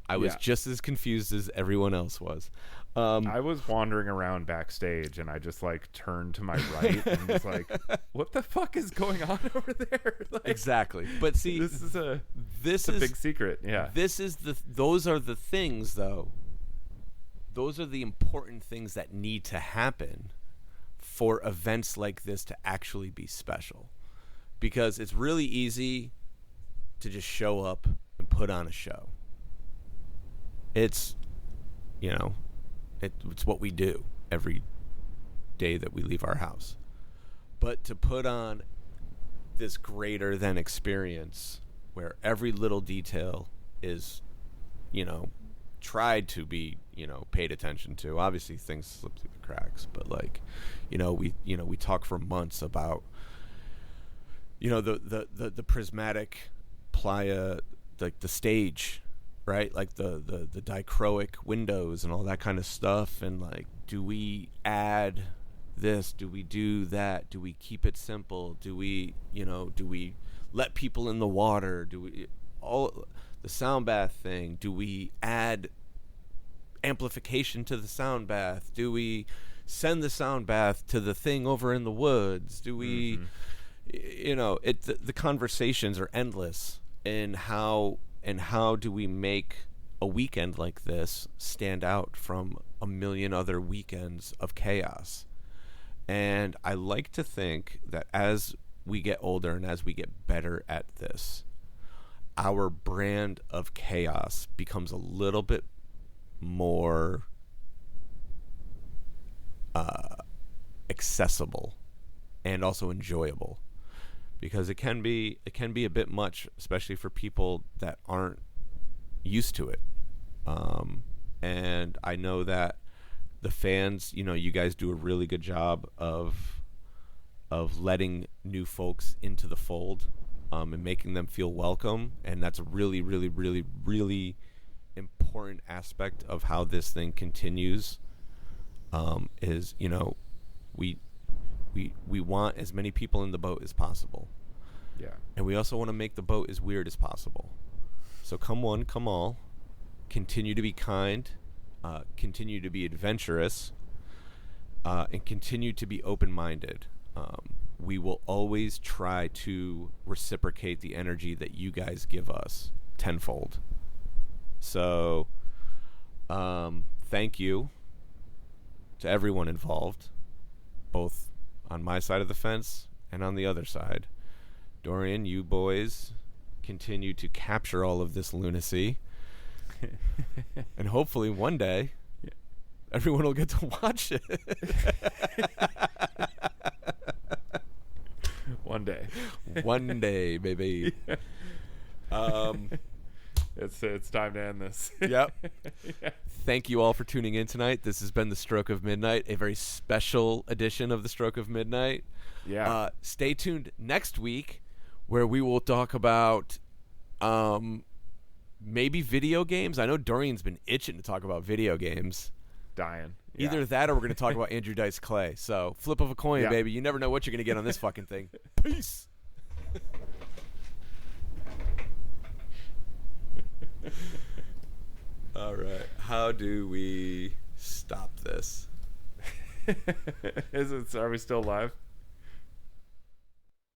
[SPEAKER 1] I was just as confused as everyone else was.
[SPEAKER 2] I was wandering around backstage, and I just like turned to my right and was like, "What the fuck is going on over there?" Like,
[SPEAKER 1] exactly. But see,
[SPEAKER 2] this is a big secret. Yeah.
[SPEAKER 1] Those are the things, though. Those are the important things that need to happen for events like this to actually be special. Because it's really easy to just show up and put on a show. It's, it's what we do every day that we leave our house. But to put on this greater than experience where every little detail is, tried to be, paid attention to. Obviously things slip through the cracks, but like, we talk for months about, the prismatic playa, like the stage, right? Like the dichroic windows and all that kind of stuff. And like, do we add this? Do we do that? Do we keep it simple? Do we let people in the water? Do we all the sound bath thing? Do we add amplification to the sound bath? Do we send the sound bath to the thing over in the woods? Do we, the conversations are endless. And how do we make a weekend like this stand out from a million other weekends of chaos? And I like to think that as we get older and as we get better at this, our brand of chaos becomes a little bit more accessible and also enjoyable. Because it can be a bit much, especially for people that aren't used to it. And I know that the fans, you guys do a really good job of letting new folks into the fold, and making them feel welcome. And that's a really, really, really, really important aspect of how this thing continues. Is we want as many people in the boat as possible.
[SPEAKER 2] Yeah. And
[SPEAKER 1] we also want to make the boat as weird as possible. So come one, come all. Continue to be kind. Continue to be adventurous. And continue to be open-minded. We will always try to reciprocate the energy that you guys give us tenfold. So thank you to everyone involved, both on my side of the fence and on the other side. Dorian, you boys continue to capture all of this lunacy. And hopefully one day everyone will get to watch it.
[SPEAKER 2] One day.
[SPEAKER 1] One day, baby.
[SPEAKER 2] It's time to end this.
[SPEAKER 1] Yep. Yeah. Thank you all for tuning in tonight. This has been The Stroke of Midnight, a very special edition of The Stroke of Midnight.
[SPEAKER 2] Yeah.
[SPEAKER 1] Stay tuned next week, where we will talk about maybe video games. I know Dorian's been itching to talk about video games.
[SPEAKER 2] Dying.
[SPEAKER 1] Either that or we're going to talk about Andrew Dice Clay. So, flip of a coin,
[SPEAKER 2] Yeah.
[SPEAKER 1] baby. You never know what you're going to get on this fucking thing. Peace. All right. How do we stop this?
[SPEAKER 2] Are we still live?